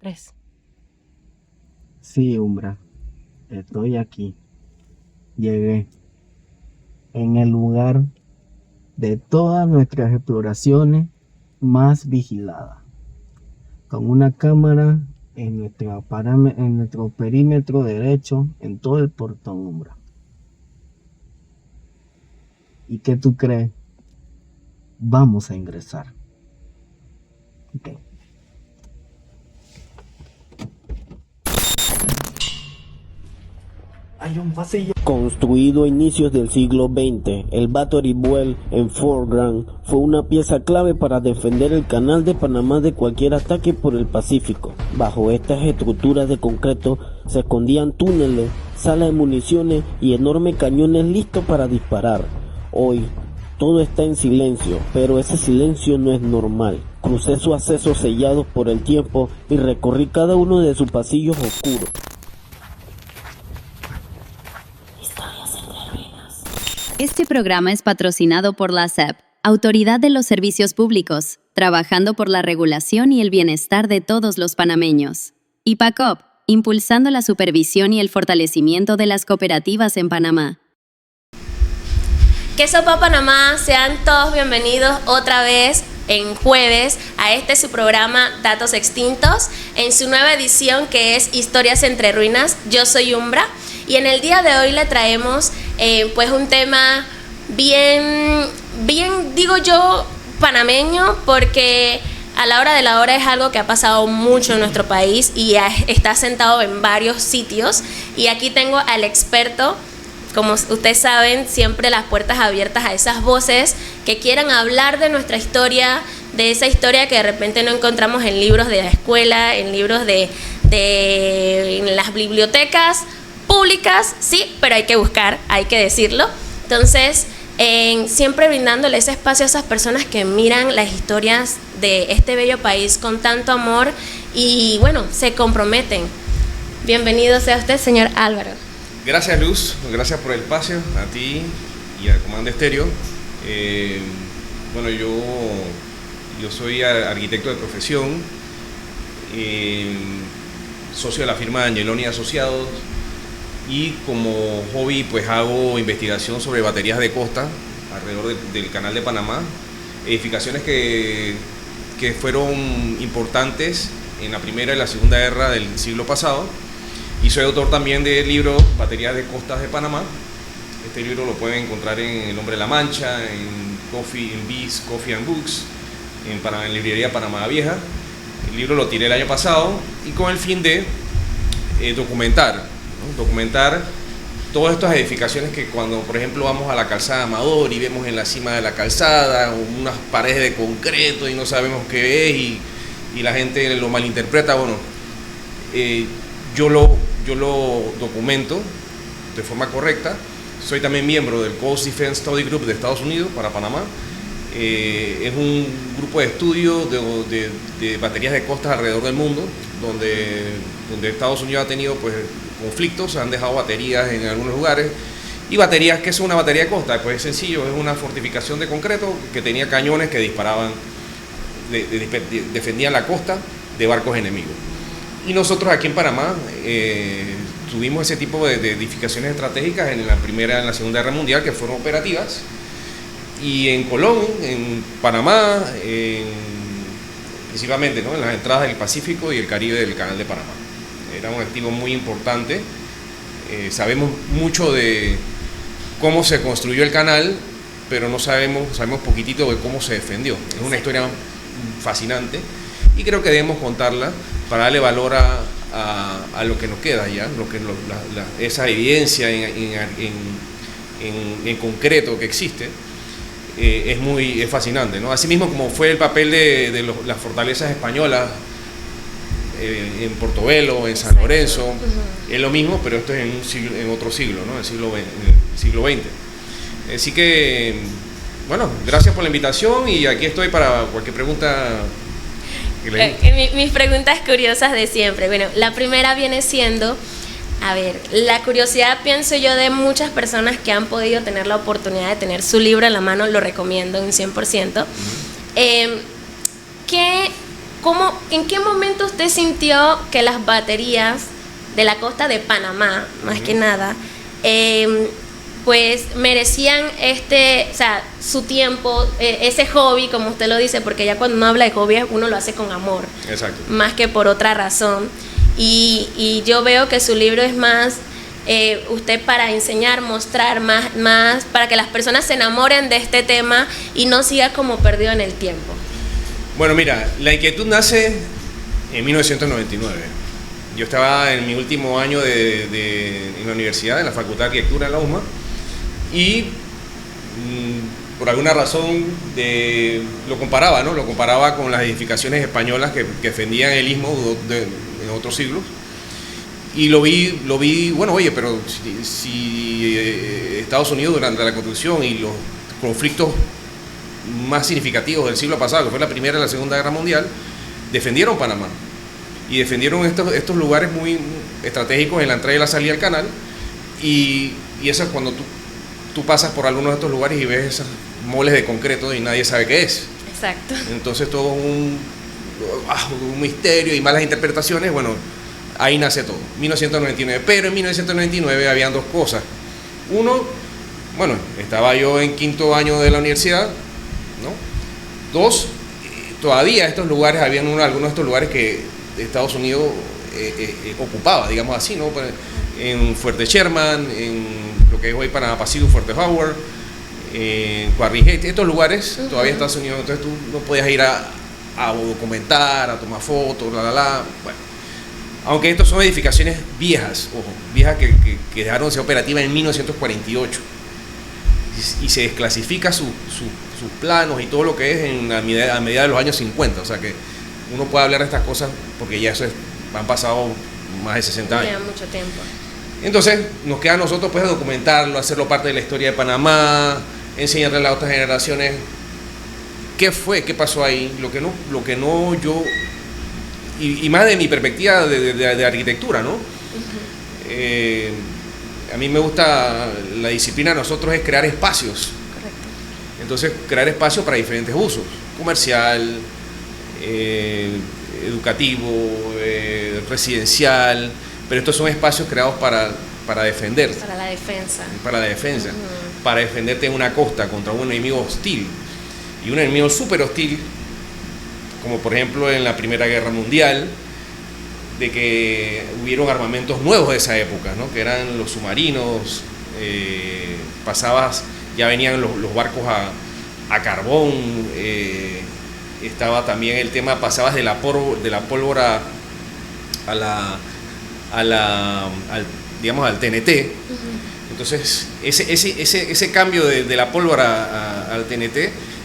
Tres. Sí, Umbra, estoy aquí. Llegué en el lugar de todas nuestras exploraciones más vigilada, con una cámara en nuestro perímetro derecho en todo el portón, Umbra. ¿Y qué tú crees? Vamos a ingresar. Ok. Hay un pasillo. Construido a inicios del siglo XX, el Battery Well en Fort Grant fue una pieza clave para defender el canal de Panamá de cualquier ataque por el Pacífico. Bajo estas estructuras de concreto se escondían túneles, salas de municiones y enormes cañones listos para disparar. Hoy, todo está en silencio, pero ese silencio no es normal. Crucé sus accesos sellados por el tiempo y recorrí cada uno de sus pasillos oscuros. Este programa es patrocinado por la SEP, Autoridad de los Servicios Públicos, trabajando por la regulación y el bienestar de todos los panameños. Y PACOP, impulsando la supervisión y el fortalecimiento de las cooperativas en Panamá. ¿Qué sopa Panamá? Sean todos bienvenidos otra vez en jueves a su programa Datos Extintos, en su nueva edición que es Historias entre Ruinas. Yo soy Umbra y en el día de hoy le traemos pues un tema bien digo yo panameño, porque a la hora de la hora es algo que ha pasado mucho en nuestro país y está sentado en varios sitios, y aquí tengo al experto. Como ustedes saben, siempre las puertas abiertas a esas voces que quieran hablar de nuestra historia, de esa historia que de repente no encontramos en libros de la escuela, en libros en las bibliotecas públicas, sí, pero hay que buscar, hay que decirlo. Entonces, siempre brindándole ese espacio a esas personas que miran las historias de este bello país con tanto amor y, bueno, se comprometen. Bienvenido sea usted, señor Álvaro. Gracias, Luz, gracias por el espacio, a ti y al Comando Estéreo. Bueno, yo soy arquitecto de profesión, socio de la firma Angeloni Asociados, y como hobby pues hago investigación sobre baterías de costa alrededor del canal de Panamá, edificaciones que fueron importantes en la Primera y la Segunda Guerra del siglo pasado. Y soy autor también del libro Baterías de Costas de Panamá. Este libro lo pueden encontrar en El Hombre de la Mancha, en Bees, Coffee and Books, en librería Panamá Vieja. El libro lo tiré el año pasado y con el fin de documentar todas estas edificaciones que cuando, por ejemplo, vamos a la calzada Amador y vemos en la cima de la calzada unas paredes de concreto y no sabemos qué es y la gente lo malinterpreta. Bueno, yo lo documento de forma correcta. Soy también miembro del Coast Defense Study Group de Estados Unidos para Panamá. Es un grupo de estudio de baterías de costas alrededor del mundo, donde Estados Unidos ha tenido pues conflictos, se han dejado baterías en algunos lugares. Y baterías, ¿qué es una batería de costa? Pues es sencillo, es una fortificación de concreto que tenía cañones que disparaban, defendían la costa de barcos enemigos. Y nosotros aquí en Panamá tuvimos ese tipo de edificaciones estratégicas en la Primera y en la Segunda Guerra Mundial que fueron operativas. Y en Colón, en Panamá, principalmente, ¿no?, en las entradas del Pacífico y el Caribe del Canal de Panamá. Era un activo muy importante. Sabemos mucho de cómo se construyó el canal, pero no sabemos poquitito de cómo se defendió. Es una historia fascinante y creo que debemos contarla para darle valor a lo que nos queda ya, esa evidencia en concreto que existe. Es fascinante, ¿no? Asimismo como fue el papel de las fortalezas españolas en Portobelo, en San Lorenzo, es lo mismo, pero esto es en otro siglo, ¿no? En el siglo XX. Así que, bueno, gracias por la invitación y aquí estoy para cualquier pregunta. Mis preguntas curiosas de siempre. Bueno, la primera viene siendo, a ver, la curiosidad, pienso yo, de muchas personas que han podido tener la oportunidad de tener su libro en la mano, lo recomiendo un 100%. ¿En qué momento usted sintió que las baterías de la costa de Panamá, más que nada, pues merecían o sea, su tiempo, ese hobby, como usted lo dice, porque ya cuando uno habla de hobby uno lo hace con amor, Exacto. más que por otra razón? Y yo veo que su libro es más usted para enseñar, mostrar más, para que las personas se enamoren de este tema y no siga como perdido en el tiempo. Bueno, mira, la inquietud nace en 1999. Yo estaba en mi último año en la universidad, en la Facultad de Arquitectura de la UMA, y por alguna razón lo comparaba, ¿no? Lo comparaba con las edificaciones españolas que defendían el istmo en otros siglos. Y lo vi, bueno, oye, pero si Estados Unidos durante la construcción y los conflictos más significativos del siglo pasado, que fue la Primera y la Segunda Guerra Mundial, defendieron Panamá y defendieron estos lugares muy estratégicos en la entrada y la salida del canal, y eso es cuando tú pasas por algunos de estos lugares y ves esas moles de concreto y nadie sabe qué es. Exacto. Entonces todo un misterio y malas interpretaciones. Bueno, ahí nace todo, 1999. Pero en 1999 habían dos cosas. Uno, bueno, estaba yo en quinto año de la universidad, ¿no? Dos, todavía estos lugares, algunos de estos lugares que Estados Unidos ocupaba, digamos así, ¿no? En Fuerte Sherman, en lo que es hoy Panamá Pacífico, Fuerte Howard, en Quarry, estos lugares todavía Estados Unidos, entonces tú no podías ir a documentar, a tomar fotos, bueno. Aunque estos son edificaciones viejas, ojo, viejas que dejaron de ser operativas en 1948, y se desclasifica sus planos y todo lo que es a medida de los años 50, o sea que uno puede hablar de estas cosas porque ya han pasado más de 60 años. Lleva mucho tiempo. Entonces nos queda a nosotros pues documentarlo, hacerlo parte de la historia de Panamá, enseñarle a las otras generaciones qué pasó ahí, lo que no yo, y más de mi perspectiva de arquitectura, ¿no? A mí me gusta, la disciplina de nosotros es crear espacios. Correcto. Entonces crear espacios para diferentes usos, comercial, educativo, residencial, pero estos son espacios creados para defenderse. Para la defensa. Para la defensa, para defenderte en una costa contra un enemigo hostil, y un enemigo súper hostil, como por ejemplo en la Primera Guerra Mundial, de que hubieron armamentos nuevos de esa época, ¿no? Que eran los submarinos, ya venían los barcos a carbón, estaba también el tema, pasabas de la pólvora al TNT. Entonces ese cambio de la pólvora al TNT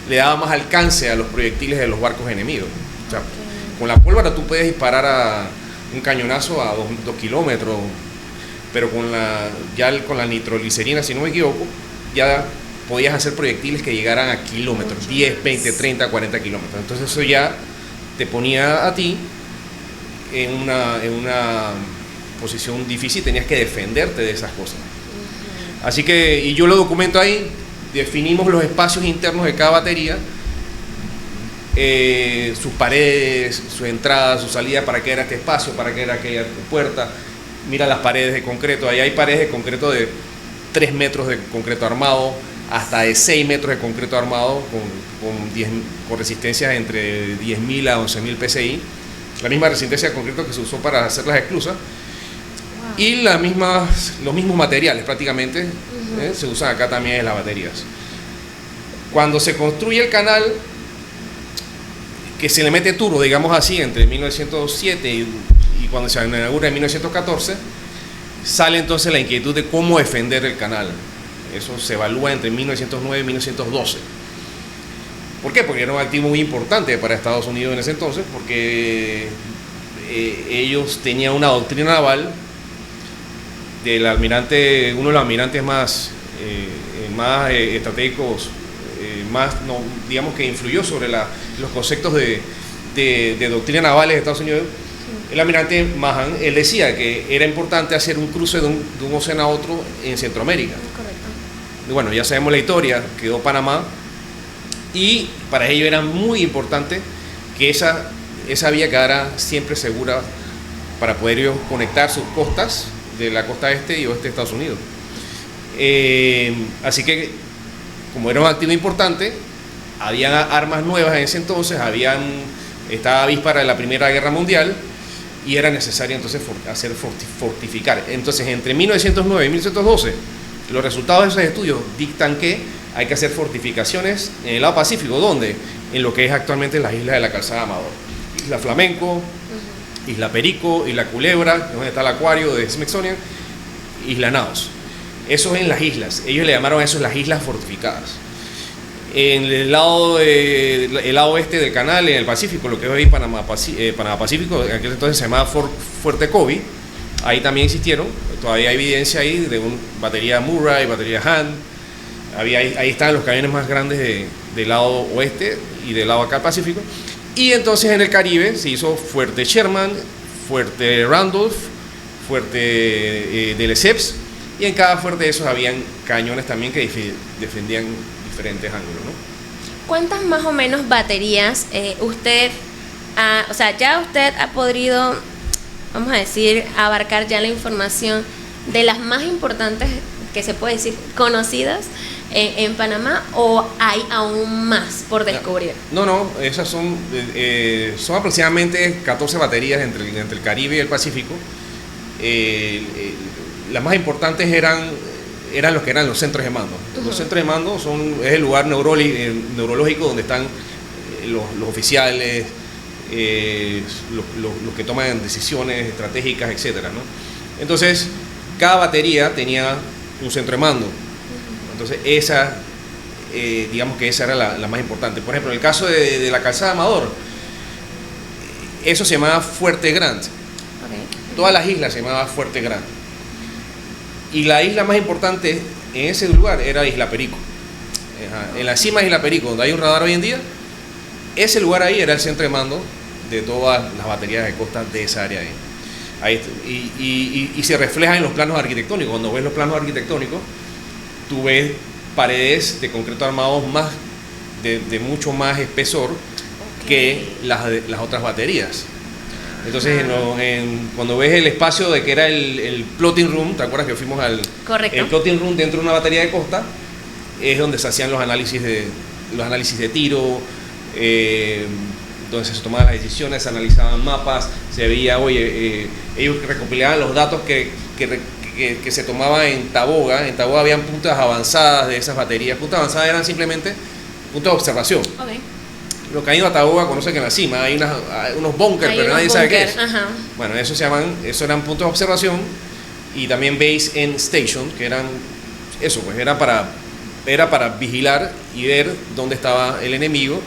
le daba más alcance a los proyectiles de los barcos enemigos. O sea, con la pólvora tú puedes disparar a un cañonazo a 2 kilómetros, pero con la nitroglicerina, si no me equivoco, ya podías hacer proyectiles que llegaran a kilómetros, 10, 20, 30, 40 kilómetros. Entonces eso ya te ponía a ti en una posición difícil, tenías que defenderte de esas cosas. Así que, y yo lo documento ahí, definimos los espacios internos de cada batería, sus paredes, su entrada, su salida, para qué era este espacio, para qué era aquella puerta. Mira las paredes de concreto, ahí hay paredes de concreto de 3 metros de concreto armado, hasta de 6 metros de concreto armado, con resistencias entre 10.000 a 11.000 PSI, la misma resistencia de concreto que se usó para hacer las esclusas. Y los mismos materiales prácticamente se usan acá también en las baterías. Cuando se construye el canal, que se le mete turbo, digamos así, entre 1907 y cuando se inaugura en 1914, sale entonces la inquietud de cómo defender el canal. Eso se evalúa entre 1909 y 1912. ¿Por qué? Porque era un activo muy importante para Estados Unidos en ese entonces, porque ellos tenían una doctrina naval del almirante, uno de los almirantes más estratégicos, digamos que influyó sobre los conceptos de doctrina naval de Estados Unidos, el almirante Mahan. Él decía que era importante hacer un cruce de un océano a otro en Centroamérica. Correcto. Y bueno, ya sabemos la historia, quedó Panamá, y para ello era muy importante que esa vía quedara siempre segura para poder ellos conectar sus costas de la costa este y oeste de Estados Unidos. Así que, como era un activo importante, habían armas nuevas en ese entonces, estaba víspera de la Primera Guerra Mundial y era necesario entonces fortificar. Entonces, entre 1909 y 1912, los resultados de esos estudios dictan que hay que hacer fortificaciones en el lado Pacífico, ¿dónde? En lo que es actualmente las islas de la Calzada Amador. Isla Flamenco, Isla Perico, Isla Culebra, donde está el acuario de Smithsonian, Isla Naos. Eso en las islas. Ellos le llamaron a eso las islas fortificadas. En el lado oeste del canal, en el Pacífico, lo que es hoy Panamá Pacífico, en aquel entonces se llamaba Fuerte Covey, ahí también existieron, todavía hay evidencia ahí de batería Murray, batería Hand, ahí están los cañones más grandes del lado oeste y del lado acá Pacífico. Y entonces en el Caribe se hizo Fuerte Sherman, Fuerte Randolph, Fuerte de Lesseps, y en cada fuerte de esos habían cañones también que defendían diferentes ángulos, ¿no? ¿Cuántas más o menos baterías ya usted ha podido, vamos a decir, abarcar ya la información de las más importantes, que se puede decir, conocidas en Panamá, o hay aún más por descubrir? No, esas son aproximadamente 14 baterías entre el Caribe y el Pacífico. Las más importantes eran los que eran los centros de mando. Los centros de mando es el lugar neurológico donde están los oficiales, los que toman decisiones estratégicas, etcétera, ¿no? Entonces, cada batería tenía un centro de mando. Entonces, digamos que esa era la más importante. Por ejemplo, en el caso de la Calzada Amador, eso se llamaba Fuerte Grant. Todas las islas se llamaban Fuerte Grant. Y la isla más importante en ese lugar era Isla Perico. En la cima de Isla Perico, donde hay un radar hoy en día, ese lugar ahí era el centro de mando de todas las baterías de costa de esa área ahí. Y se refleja en los planos arquitectónicos. Cuando ves los planos arquitectónicos, tú ves paredes de concreto armado de mucho más espesor que las otras baterías. Entonces, cuando ves el espacio de que era el plotting room, ¿te acuerdas que fuimos Correcto. El plotting room dentro de una batería de costa? Es donde se hacían los análisis de tiro, donde se tomaban las decisiones, se analizaban mapas, se veía, ellos recopilaban los datos que se tomaban en Taboga. En Taboga habían puntas avanzadas de esas baterías. Puntas avanzadas eran simplemente puntos de observación. Okay. Los que han ido a Taboga conocen que en la cima hay unos bunkers, pero nadie sabe qué es. Ajá. Bueno, eso eran puntos de observación, y también base and station, que eran eso, pues era para vigilar y ver dónde estaba el enemigo.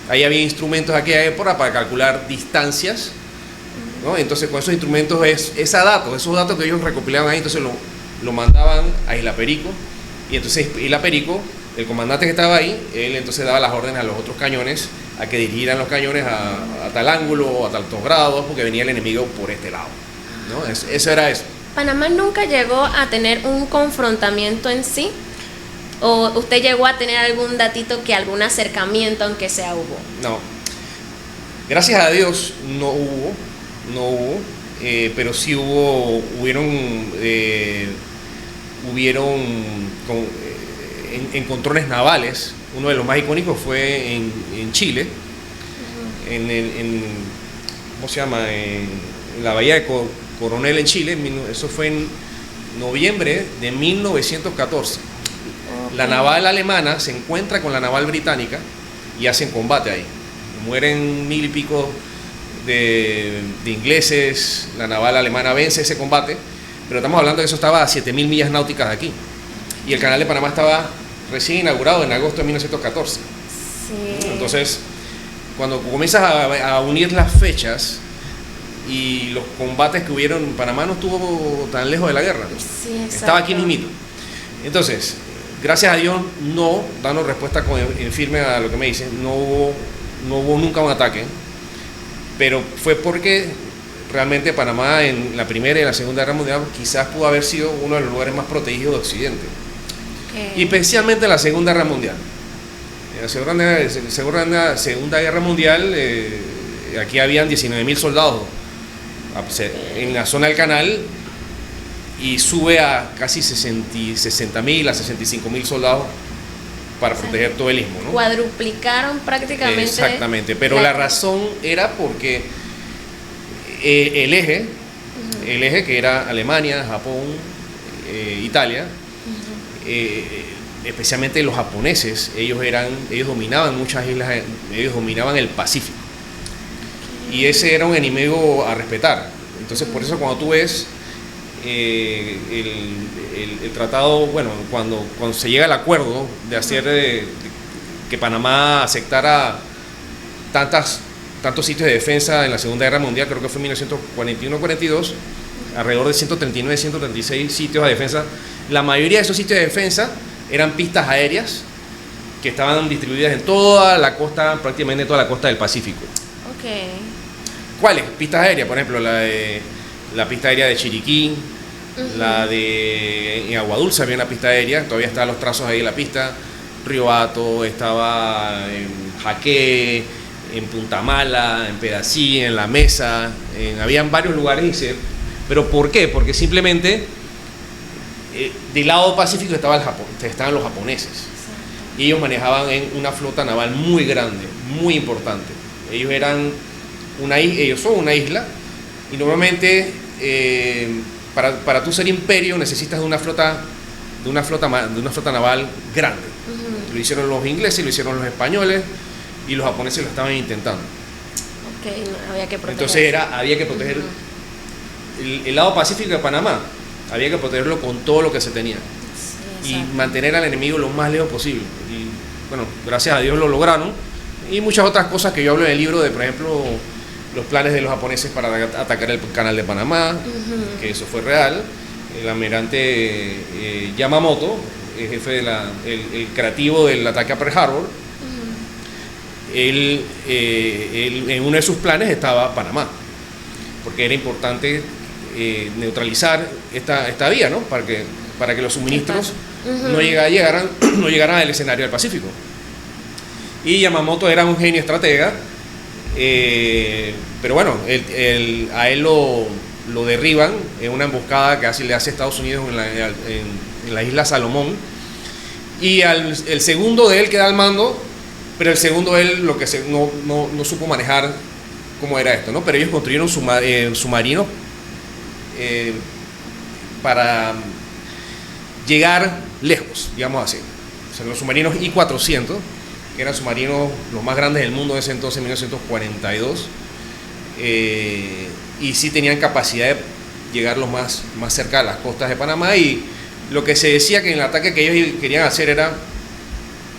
Ahí había instrumentos de aquella época para calcular distancias, ¿no? Entonces, con esos instrumentos, esos datos que ellos recopilaban ahí, entonces lo mandaban a Isla Perico, y entonces Isla Perico, el comandante que estaba ahí, él entonces daba las órdenes a los otros cañones a que dirigieran los cañones a tal ángulo, a tantos grados, porque venía el enemigo por este lado, ¿no? Eso era eso. ¿Panamá nunca llegó a tener un confrontamiento en sí? ¿O usted llegó a tener algún datito que algún acercamiento, aunque sea, hubo? No. Gracias a Dios no hubo, pero sí hubieron encontrones navales. Uno de los más icónicos fue en Chile, ¿cómo se llama? En la bahía de Coronel en Chile. Eso fue en noviembre de 1914. Okay. La naval alemana se encuentra con la naval británica y hacen combate ahí. Mueren 1000 y pico de ingleses. La naval alemana vence ese combate, pero estamos hablando de que eso estaba a 7000 millas náuticas de aquí, y el canal de Panamá estaba recién inaugurado en agosto de 1914. Sí. Entonces, cuando comienzas a unir las fechas y los combates que hubieron, Panamá no estuvo tan lejos de la guerra. Sí, estaba aquí mismito. Entonces, gracias a Dios, no, dando respuesta en firme a lo que me dicen, no hubo nunca un ataque, pero fue porque realmente Panamá en la Primera y la Segunda Guerra Mundial quizás pudo haber sido uno de los lugares más protegidos de Occidente. Okay. Y especialmente en la Segunda Guerra Mundial. En la Segunda Guerra Mundial aquí habían 19.000 soldados en la zona del canal, y sube a casi 60.000 a 65.000 soldados para proteger todo el istmo, ¿no? Cuadruplicaron prácticamente. Exactamente, pero la razón era porque el eje que era Alemania, Japón, Italia, especialmente los japoneses, ellos dominaban muchas islas, ellos dominaban el Pacífico, y ese era un enemigo a respetar. Entonces, por eso cuando tú ves el tratado, bueno, cuando se llega al acuerdo de hacer que Panamá aceptara tantos sitios de defensa en la Segunda Guerra Mundial, creo que fue en 1941-42, alrededor de 139, 136 sitios de defensa. La mayoría de esos sitios de defensa eran pistas aéreas que estaban distribuidas en toda la costa, prácticamente toda la costa del Pacífico. Okay. ¿Cuáles? Pistas aéreas, por ejemplo, la pista aérea de Chiriquí, en Aguadulce había una pista aérea, todavía están los trazos ahí de la pista. Río Hato, estaba en Jaque, en Punta Mala, en Pedací, en La Mesa, habían varios lugares. ¿Pero por qué? Porque simplemente del lado pacífico estaban los japoneses, y ellos manejaban una flota naval muy grande, muy importante. Ellos son una isla, y normalmente para tú ser imperio necesitas de una flota naval grande. Lo hicieron los ingleses, lo hicieron los españoles, y los japoneses lo estaban intentando. Okay, no, había que proteger. Entonces había que proteger el lado pacífico de Panamá, había que protegerlo con todo lo que se tenía, y mantener al enemigo lo más lejos posible. Y bueno, gracias a Dios lo lograron, y muchas otras cosas que yo hablo en el libro, de por ejemplo los planes de los japoneses para atacar el canal de Panamá, que eso fue real. El almirante Yamamoto, el jefe el creativo del ataque a Pearl Harbor, él en uno de sus planes estaba Panamá, porque era importante neutralizar esta vía, ¿no? Para que los suministros no llegaran al escenario del Pacífico. Y Yamamoto era un genio estratega, pero bueno, a él lo derriban en una emboscada que le hace Estados Unidos en la isla Salomón, y el segundo de él queda al mando, pero el segundo de él no supo manejar cómo era esto, ¿no? Pero ellos construyeron submarinos para llegar lejos, digamos así. O sea, los submarinos I-400, que eran submarinos los más grandes del mundo en ese entonces, en 1942, y sí tenían capacidad de llegar lo más cerca de las costas de Panamá. Y lo que se decía, que en el ataque que ellos querían hacer era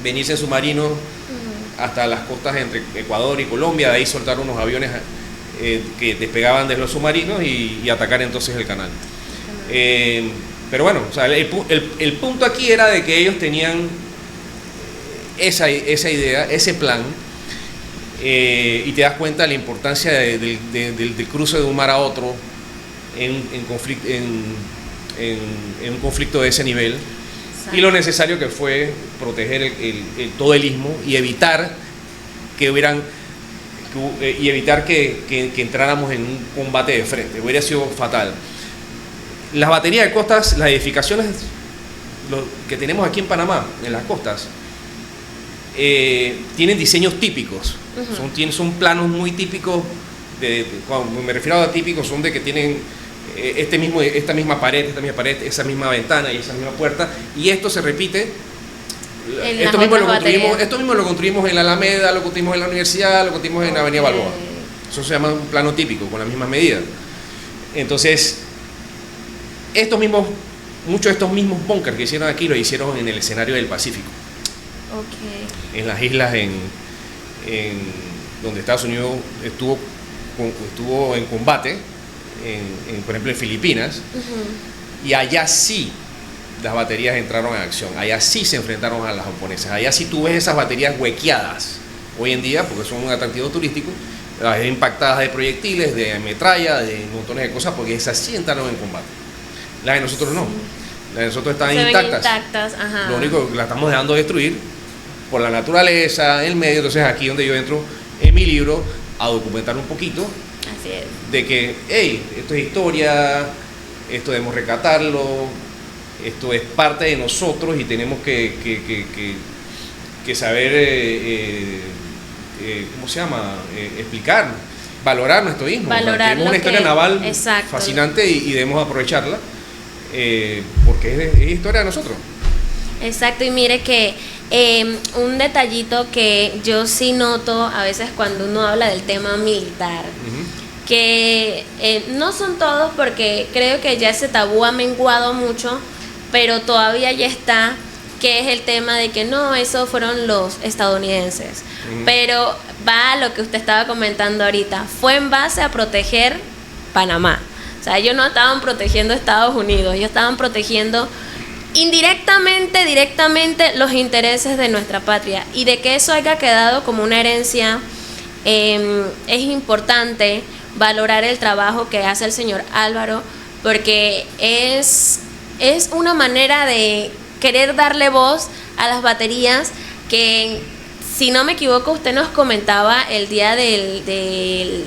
venirse en submarino hasta las costas entre Ecuador y Colombia, de ahí soltar unos aviones que despegaban de los submarinos y atacar entonces el canal. Pero bueno, o sea, el punto aquí era de que ellos tenían esa idea, ese plan, y te das cuenta de la importancia del cruce de un mar a otro en un conflicto de ese nivel. Exacto. Y lo necesario que fue proteger todo el istmo y evitar que entráramos en un combate de frente. Hubiera sido fatal. Las baterías de costas, las edificaciones que tenemos aquí en Panamá, en las costas, tienen diseños típicos. Son planos muy típicos. Cuando me refiero a típicos, son de que tienen esta misma pared, esa misma ventana y esa misma puerta, y esto se repite. Esto mismo lo construimos en la Alameda, lo construimos en la universidad, lo construimos en la Avenida Balboa. Eso se llama un plano típico, con las mismas medidas. Entonces, muchos de estos mismos bunkers que hicieron aquí, lo hicieron en el escenario del Pacífico. Okay. En las islas donde Estados Unidos estuvo en combate, por ejemplo en Filipinas, y allá sí las baterías entraron en acción, allá sí se enfrentaron a las japonesas, allá sí tú ves esas baterías huequeadas hoy en día, porque son un atractivo turístico, impactadas de proyectiles, de metralla, de montones de cosas, porque esas sí entraron en combate. Las de nosotros no, las de nosotros están intactas. Ajá. Lo único que la estamos dejando destruir por la naturaleza, el medio. Entonces aquí donde yo entro en mi libro a documentar un poquito Así es. de que, hey, esto es historia, esto debemos recatarlo, esto es parte de nosotros y tenemos que saber, ¿cómo se llama? Explicar, valorar nuestro mismo. Valorar tenemos lo una historia que- naval exacto. fascinante y debemos aprovecharla porque es historia de nosotros. Exacto, y mire que un detallito que yo sí noto a veces cuando uno habla del tema militar, Ujú. que no son todos porque creo que ya ese tabú ha menguado mucho, pero todavía ya está, que es el tema de que no, esos fueron los estadounidenses. Ujú. Pero va a lo que usted estaba comentando ahorita, fue en base a proteger Panamá. O sea, ellos no estaban protegiendo Estados Unidos, ellos estaban protegiendo indirectamente, directamente los intereses de nuestra patria. Y de que eso haya quedado como una herencia, es importante valorar el trabajo que hace el señor Álvaro, porque es una manera de querer darle voz a las baterías que, si no me equivoco, usted nos comentaba el día del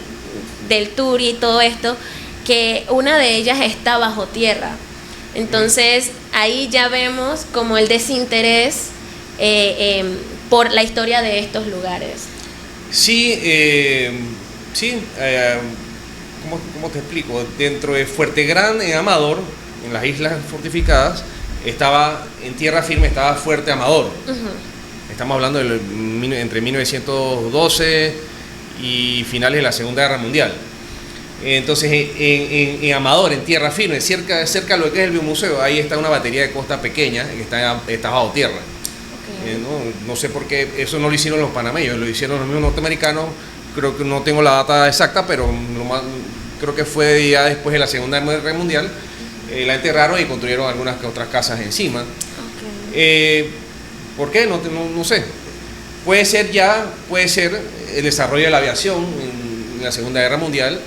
tour y todo esto, que una de ellas está bajo tierra. Entonces ahí ya vemos como el desinterés por la historia de estos lugares. Sí, ¿cómo te explico? Dentro de Fuerte Grande, en Amador, en las islas fortificadas, estaba en tierra firme, estaba Fuerte Amador. Estamos hablando entre 1912 y finales de la Segunda Guerra Mundial. Entonces, en Amador, en tierra firme, cerca de lo que es el biomuseo, ahí está una batería de costa pequeña que está bajo tierra. No sé por qué eso no lo hicieron los panameños, lo hicieron los mismos norteamericanos. Creo que no tengo la data exacta, pero creo que fue ya después de la Segunda Guerra Mundial. La enterraron y construyeron algunas que otras casas encima. ¿Por qué? No sé. Puede ser el desarrollo de la aviación en la Segunda Guerra Mundial,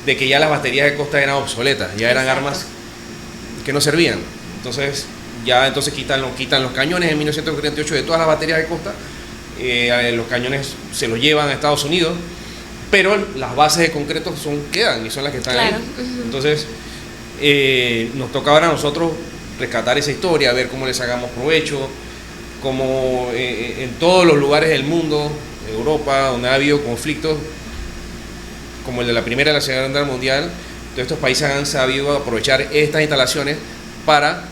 de que ya las baterías de costa eran obsoletas, ya eran Exacto. armas que no servían. Entonces quitan los cañones en 1938 de todas las baterías de costa. Los cañones se los llevan a Estados Unidos, pero las bases de concreto quedan y son las que están Claro. ahí. Entonces nos toca ahora a nosotros rescatar esa historia, ver cómo le sacamos provecho, como en todos los lugares del mundo, Europa, donde ha habido conflictos como el de la Primera y la Segunda Guerra Mundial, todos estos países han sabido aprovechar estas instalaciones para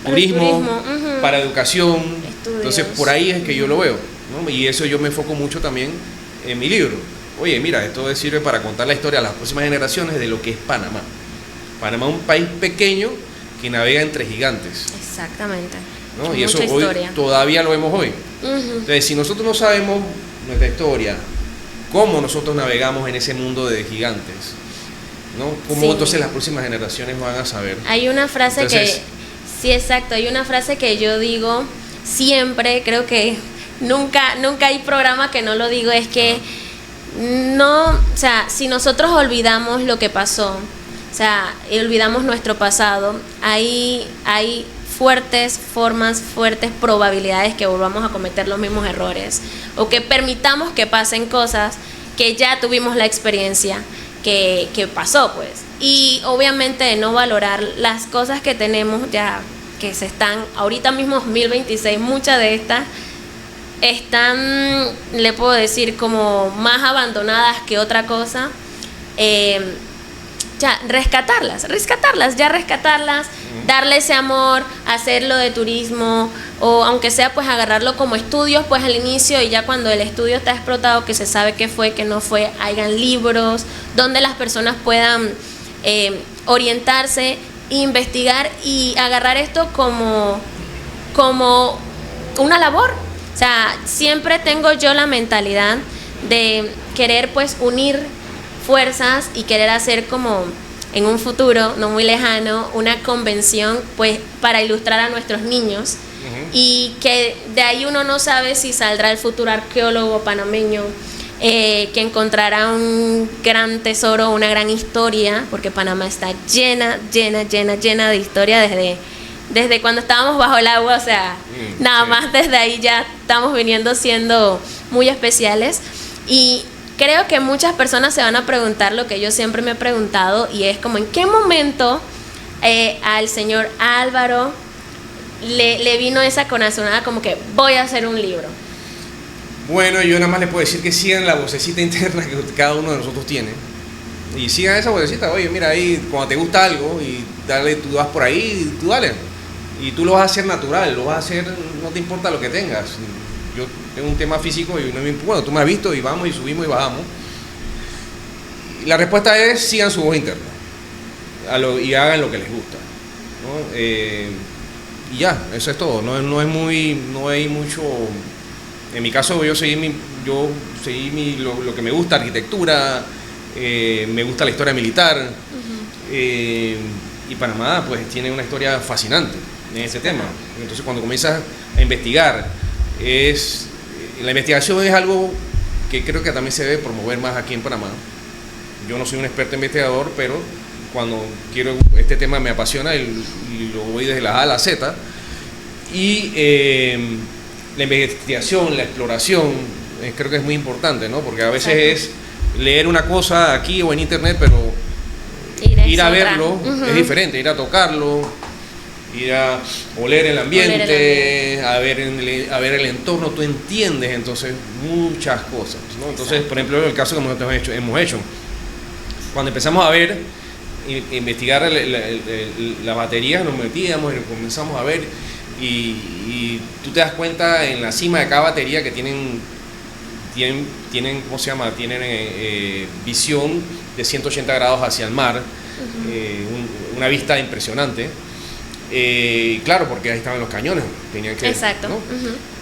turismo, ujú. para educación. Estudios. Entonces por ahí es que yo lo veo, ¿no? Y eso yo me enfoco mucho también en mi libro. Oye, mira, esto sirve para contar la historia a las próximas generaciones de lo que es Panamá. Panamá es un país pequeño que navega entre gigantes, Exactamente. ¿no? Mucha Y eso hoy historia. todavía lo vemos hoy. Ujú. Entonces, si nosotros no sabemos nuestra historia, cómo nosotros navegamos en ese mundo de gigantes, ¿no? ¿Cómo Sí. entonces las próximas generaciones van a saber? Hay una frase Entonces- sí, exacto, hay una frase que yo digo siempre, creo que nunca hay programa que no lo digo, es que no, o sea, si nosotros olvidamos lo que pasó, o sea, y olvidamos nuestro pasado, hay fuertes probabilidades que volvamos a cometer los mismos errores o que permitamos que pasen cosas que ya tuvimos la experiencia que pasó, pues. Y obviamente no valorar las cosas que tenemos ya, que se están, ahorita mismo 2026, muchas de estas están, le puedo decir, como más abandonadas que otra cosa. Ya rescatarlas, darle ese amor, hacerlo de turismo, o aunque sea pues agarrarlo como estudios pues al inicio, y ya cuando el estudio está explotado, que se sabe qué fue, qué no fue, hayan libros donde las personas puedan orientarse, investigar y agarrar esto como una labor. O sea, siempre tengo yo la mentalidad de querer pues unir fuerzas y querer hacer como en un futuro no muy lejano una convención pues para ilustrar a nuestros niños. Y que de ahí uno no sabe si saldrá el futuro arqueólogo panameño que encontrará un gran tesoro, una gran historia, porque Panamá está llena de historia desde cuando estábamos bajo el agua, o sea, nada sí. más desde ahí ya estamos viniendo siendo muy especiales. Y creo que muchas personas se van a preguntar lo que yo siempre me he preguntado, y es como en qué momento al señor Álvaro le vino esa corazonada como que voy a hacer un libro. Bueno, yo nada más les puedo decir que sigan la vocecita interna que cada uno de nosotros tiene. Y sigan esa vocecita, oye, mira ahí, cuando te gusta algo y dale, tú vas por ahí, tú dale. Y tú lo vas a hacer natural, lo vas a hacer, no te importa lo que tengas. Yo tengo un tema físico y no me importa, bueno, tú me has visto y vamos y subimos y bajamos. Y la respuesta es, sigan su voz interna y hagan lo que les gusta, ¿no? Y ya, eso es todo, no hay mucho. En mi caso yo seguí lo que me gusta, arquitectura, me gusta la historia militar, y Panamá pues tiene una historia fascinante en ese tema. Entonces cuando comienzas a investigar, la investigación es algo que creo que también se debe promover más aquí en Panamá. Yo no soy un experto investigador, pero cuando este tema me apasiona y lo voy desde la A a la Z. Y la investigación, la exploración, creo que es muy importante, ¿no? Porque a veces es leer una cosa aquí o en internet, pero ir a verlo es diferente, ir a tocarlo, ir a oler el ambiente, a ver el entorno, tú entiendes entonces muchas cosas, ¿no? Entonces, por ejemplo, el caso que hemos hecho, cuando empezamos a ver, investigar las baterías, nos metíamos y comenzamos a ver, y tú te das cuenta en la cima de cada batería que tienen ¿cómo se llama? Tienen visión de 180 grados hacia el mar, una vista impresionante. Claro, porque ahí estaban los cañones, tenían que, exacto, ¿no?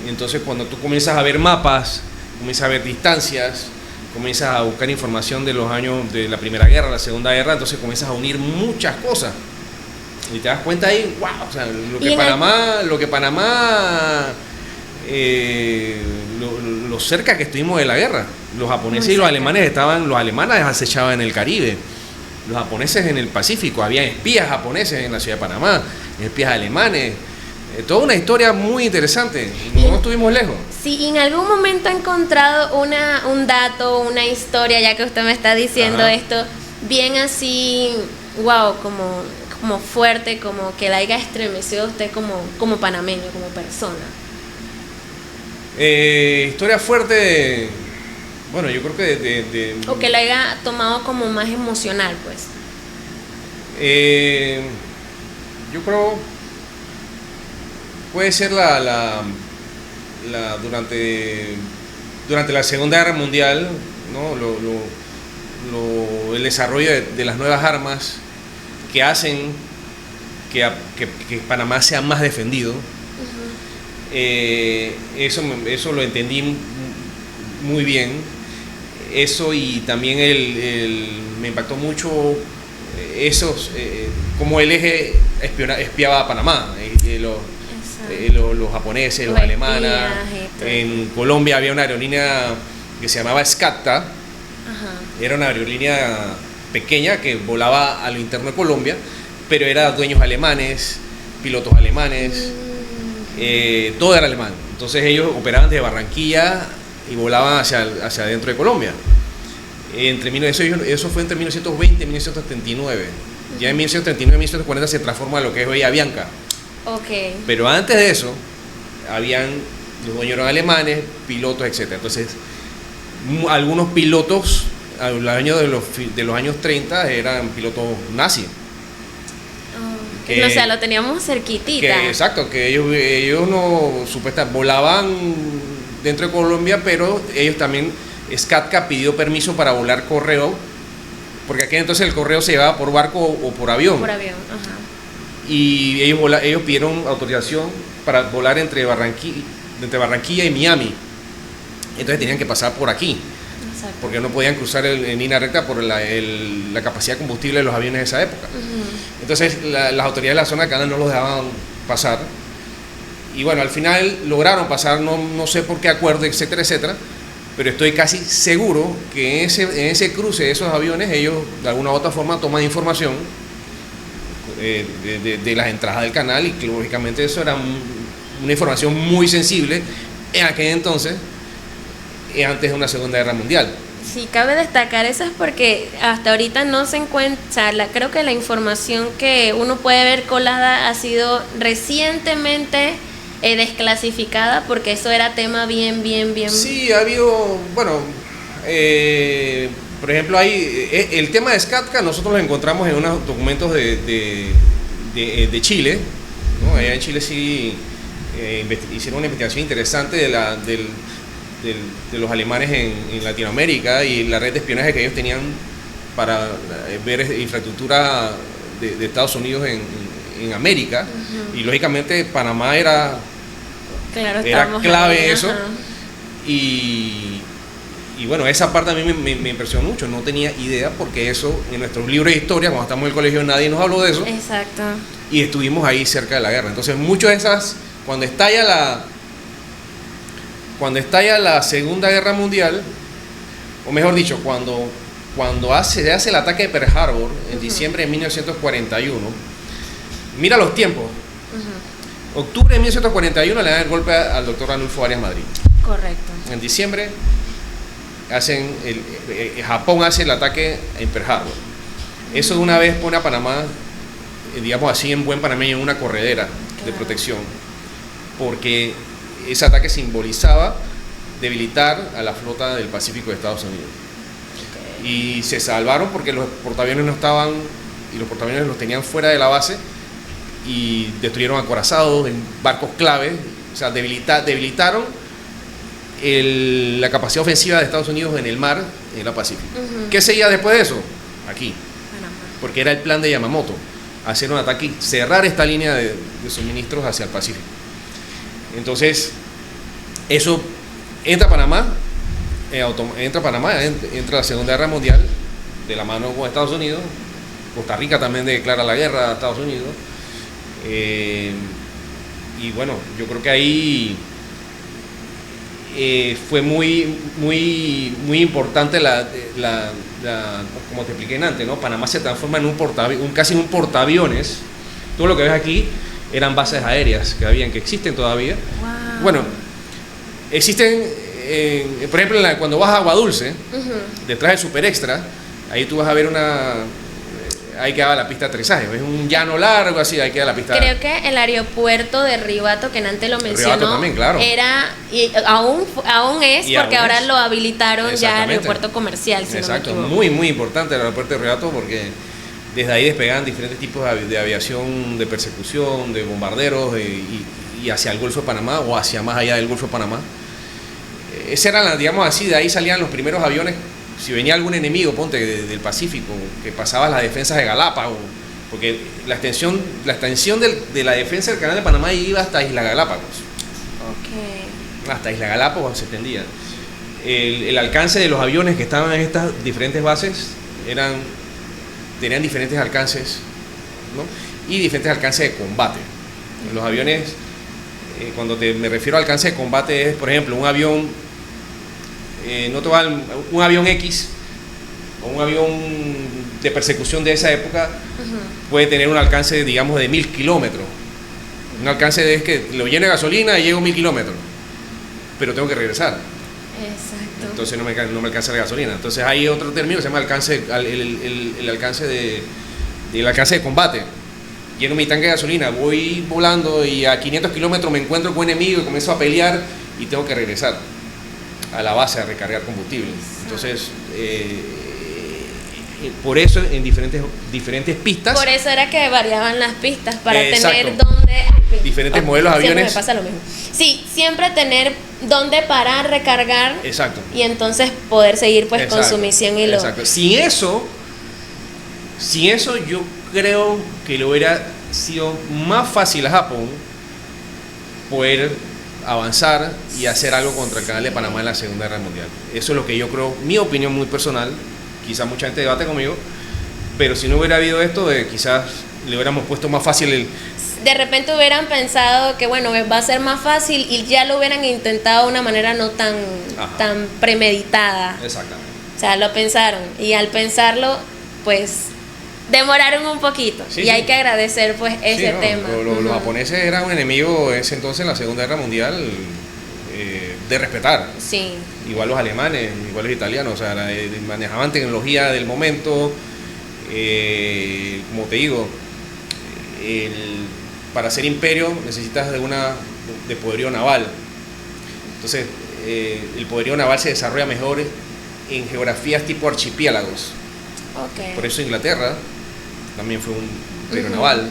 Entonces cuando tú comienzas a ver mapas, comienzas a ver distancias, comienzas a buscar información de los años de la Primera Guerra, la Segunda Guerra, entonces comienzas a unir muchas cosas y te das cuenta ahí, wow, o sea, lo cerca que estuvimos de la guerra. Los japoneses y los alemanes acechaban en el Caribe, los japoneses en el Pacífico, había espías japoneses en la ciudad de Panamá, espías alemanes, toda una historia muy interesante, no estuvimos lejos. Si en algún momento ha encontrado un dato, una historia, ya que usted me está diciendo esto, bien así, wow, como fuerte, como que la haya estremecido a usted como panameño, como persona. Historia fuerte, bueno, yo creo que o que la haya tomado como más emocional, pues. Yo creo puede ser durante la Segunda Guerra Mundial, ¿no? El desarrollo de las nuevas armas que hacen que Panamá sea más defendido. Eso lo entendí muy bien. Eso, y también me impactó mucho como el eje espiaba a Panamá, los japoneses, los alemanes. En Colombia había una aerolínea que se llamaba Scatta. Era una aerolínea pequeña que volaba a lo interno de Colombia, pero era dueños alemanes, pilotos alemanes, todo era alemán. Entonces ellos operaban desde Barranquilla y volaban hacia adentro de Colombia. Eso fue entre 1920 y 1939. Ya en 1939 y 1940 se transforma en lo que es hoy Avianca. Okay. Pero antes de eso, habían los dueños eran alemanes, pilotos, etc. Entonces, algunos pilotos a los años de los años 30 eran pilotos nazis. O sea, lo teníamos cerquitita. Exacto, que ellos no supuestamente volaban dentro de Colombia, pero ellos también, SCATCA pidió permiso para volar correo, porque aquí entonces el correo se llevaba por barco o por avión. Por avión, ajá. Y ellos pidieron autorización para volar entre Barranquilla y Miami. Entonces tenían que pasar por aquí. Exacto. Porque no podían cruzar en línea recta por la capacidad de combustible de los aviones de esa época. Entonces las autoridades de la zona de Canal no los dejaban pasar. Y bueno, al final lograron pasar, no sé por qué acuerdo, etcétera, etcétera. Pero estoy casi seguro que en ese cruce de esos aviones ellos de alguna u otra forma toman información de las entradas del canal, y que lógicamente eso era una información muy sensible en aquel entonces, antes de una Segunda Guerra Mundial. Sí, cabe destacar eso es porque hasta ahorita no se encuentra, o sea, creo que la información que uno puede ver colada ha sido recientemente desclasificada porque eso era tema bien. Sí, ha habido, bueno, por ejemplo, el tema de SCATCA nosotros lo encontramos en unos documentos de Chile, ¿no? Allá en Chile sí hicieron una investigación interesante de los alemanes en Latinoamérica y la red de espionaje que ellos tenían para ver infraestructura de Estados Unidos en América. Y lógicamente Panamá era clave ahí, eso. Y bueno, esa parte a mí me impresionó mucho, no tenía idea porque eso en nuestros libros de historia, cuando estamos en el colegio nadie nos habló de eso. Exacto. Y estuvimos ahí cerca de la guerra. Entonces muchas de esas, cuando estalla la Segunda Guerra Mundial, o mejor dicho, cuando se hace el ataque de Pearl Harbor en diciembre de 1941, mira los tiempos. Octubre de 1941 le dan el golpe al doctor Arnulfo Arias Madrid. Correcto. En diciembre Japón hace el ataque en Pearl Harbor. Eso de una vez pone a Panamá, digamos así en buen panameño, en una corredera de protección, porque ese ataque simbolizaba debilitar a la flota del Pacífico de Estados Unidos. Y se salvaron porque los portaaviones no estaban, y los portaaviones los tenían fuera de la base y destruyeron acorazados en barcos clave, o sea, debilitaron la capacidad ofensiva de Estados Unidos en el mar, en el Pacífico. ¿Qué seguía después de eso? Aquí. Porque era el plan de Yamamoto, hacer un ataque y cerrar esta línea de suministros hacia el Pacífico. Entonces, eso entra a Panamá, entra la Segunda Guerra Mundial de la mano con Estados Unidos. Costa Rica también declara la guerra a Estados Unidos. Y bueno, yo creo que ahí fue muy importante como te expliqué antes, ¿no? Panamá se transforma en casi un portaaviones. Todo lo que ves aquí eran bases aéreas que existen todavía. Wow. Bueno, existen, por ejemplo, cuando vas a Agua Dulce, detrás del Super Extra, ahí tú vas a ver ahí quedaba la pista de aterrizaje, es un llano largo así, ahí queda la pista. Creo que el aeropuerto de Ribato, que Nante lo mencionó, Ribato también, claro. Era, y aún es, y porque aún ahora es. lo habilitaron ya Exactamente. aeropuerto comercial, si Exacto, no me equivoco. muy importante el aeropuerto de Ribato porque desde ahí despegaban diferentes tipos de aviación, de persecución, de bombarderos y hacia el Golfo de Panamá o hacia más allá del Golfo de Panamá. Esa era, digamos así, de ahí salían los primeros aviones. Si venía algún enemigo, ponte del Pacífico, que pasaba las defensas de Galápagos, porque la extensión de la defensa del canal de Panamá iba hasta Isla Galápagos. Hasta Isla Galápagos se extendía. El alcance de los aviones que estaban en estas diferentes bases tenían diferentes alcances, ¿no? Y diferentes alcances de combate. Los aviones, cuando me refiero a alcance de combate, es por ejemplo un avión, un avión X o un avión de persecución de esa época puede tener un alcance, digamos, de 1000 kilómetros. Un alcance es que lo lleno de gasolina y llego 1000 kilómetros, pero tengo que regresar. Exacto. Entonces no me alcanza la gasolina. Entonces hay otro término que se llama el alcance de combate. Lleno mi tanque de gasolina, voy volando y a 500 kilómetros me encuentro con un enemigo y comienzo a pelear y tengo que regresar a la base a recargar combustible. Entonces, por eso en diferentes pistas. Por eso era que variaban las pistas, para Exacto. tener dónde. Diferentes modelos de Siempre aviones. me pasa lo mismo. Sí, siempre tener dónde parar, recargar. Exacto. Y entonces poder seguir pues con Exacto. su misión y lo. Exacto. Sin eso yo creo que le hubiera sido más fácil a Japón poder avanzar y hacer algo contra el canal de Panamá en la Segunda Guerra Mundial. Eso es lo que yo creo, mi opinión muy personal, quizás mucha gente debate conmigo, pero si no hubiera habido esto, quizás le hubiéramos puesto más fácil De repente hubieran pensado que bueno, va a ser más fácil y ya lo hubieran intentado de una manera no tan premeditada. Exactamente. O sea, lo pensaron y al pensarlo, pues demoraron un poquito. Sí, y sí. hay que agradecer pues ese Sí, tema. Los japoneses eran un enemigo en ese entonces en la Segunda Guerra Mundial de respetar. Sí. Igual los alemanes, igual los italianos, o sea, manejaban tecnología del momento, como te digo, para ser imperio necesitas de poderío naval. Entonces, el poderío naval se desarrolla mejor en geografías tipo archipiélagos. Okay. Por eso Inglaterra también fue un imperio naval,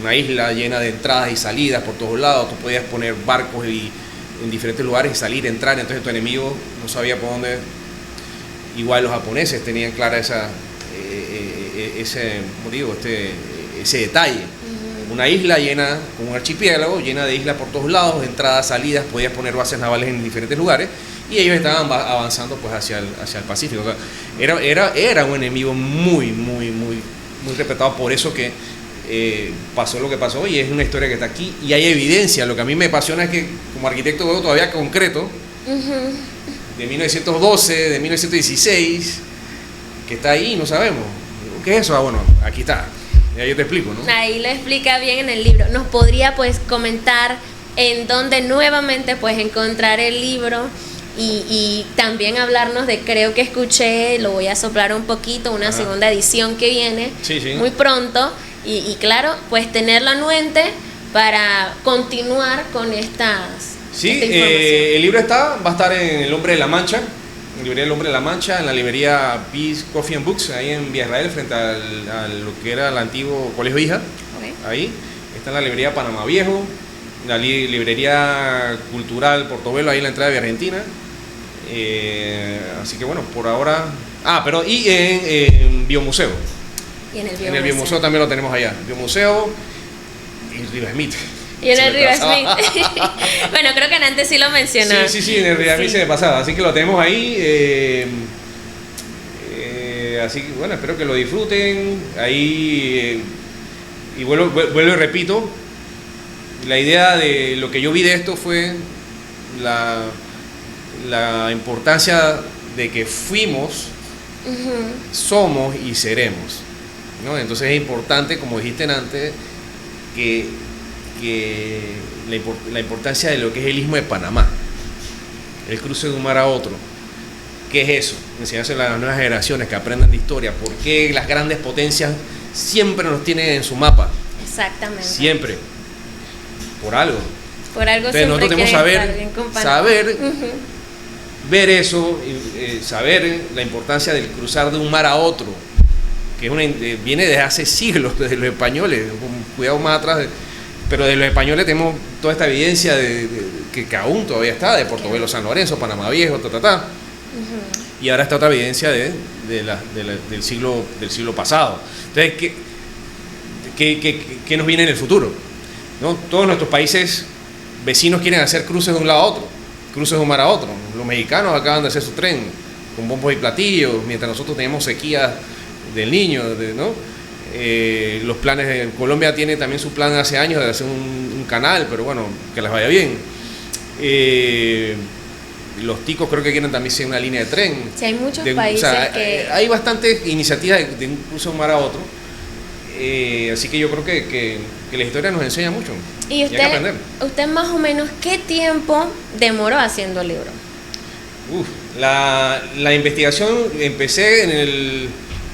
una isla llena de entradas y salidas por todos lados. Tú podías poner barcos en diferentes lugares y salir, entrar, entonces tu enemigo no sabía por dónde. Igual los japoneses tenían clara ese detalle. Una isla llena, un archipiélago llena de islas por todos lados, entradas, salidas, podías poner bases navales en diferentes lugares y ellos estaban avanzando pues hacia el Pacífico. O sea, era un enemigo muy respetado, por eso que pasó lo que pasó y es una historia que está aquí y hay evidencia. Lo que a mí me apasiona es que como arquitecto veo todavía concreto de 1912, de 1916, que está ahí, no sabemos. ¿Qué es eso? Ah, bueno, aquí está. Ya yo te explico, ¿no? Ahí lo explica bien en el libro. ¿Nos podría pues comentar en dónde nuevamente pues encontrar el libro y también hablarnos de, creo que escuché, lo voy a soplar un poquito, una segunda edición que viene muy pronto y claro, pues tenerlo anuente para continuar con esta información. El libro va a estar en El Hombre de la Mancha, en la librería El Hombre de la Mancha, en la librería Peace Coffee and Books, ahí en Villa Israel, frente a lo que era el antiguo Colegio Hija. Okay. Ahí está en la librería Panamá Viejo, la librería Cultural Portobelo, ahí en la entrada de Argentina. Así que bueno, por ahora. Pero en Biomuseo. Y en el Biomuseo también lo tenemos allá. Biomuseo y Riva Smith. Y en el Riva Smith. Bueno, creo que antes sí lo mencionó. Sí, en el Riva Smith se me pasaba. Así que lo tenemos ahí. Así que bueno, espero que lo disfruten. Ahí. Y vuelvo y repito. La idea de lo que yo vi de esto fue la importancia de que fuimos, somos y seremos, ¿no? Entonces es importante, como dijiste antes, que la importancia de lo que es el Istmo de Panamá, el cruce de un mar a otro. ¿Qué es eso? Enseñárselo a las nuevas generaciones que aprendan de historia. ¿Por qué las grandes potencias siempre nos tienen en su mapa? Exactamente. Siempre. Por algo. Por algo. Entonces nosotros tenemos que saber ver eso, saber la importancia del cruzar de un mar a otro, que viene desde hace siglos, desde los españoles, con cuidado más atrás, pero de los españoles tenemos toda esta evidencia que aún todavía está, de Portobelo, San Lorenzo, Panamá Viejo, y ahora está otra evidencia del siglo pasado. Entonces, ¿qué nos viene en el futuro? ¿No? Todos nuestros países vecinos quieren hacer cruces de un lado a otro, cruces de un mar a otro. Los mexicanos acaban de hacer su tren con bombos y platillos, mientras nosotros teníamos sequía del Niño, ¿no? Los planes de Colombia tiene también su plan hace años de hacer un canal, pero bueno, que les vaya bien. Los ticos creo que quieren también hacer una línea de tren. Sí, hay muchos países que... Hay bastantes iniciativas de un cruce de un mar a otro. Así que yo creo que la historia nos enseña mucho. ¿Y hay que aprender. usted más o menos qué tiempo demoró haciendo el libro? La investigación empecé en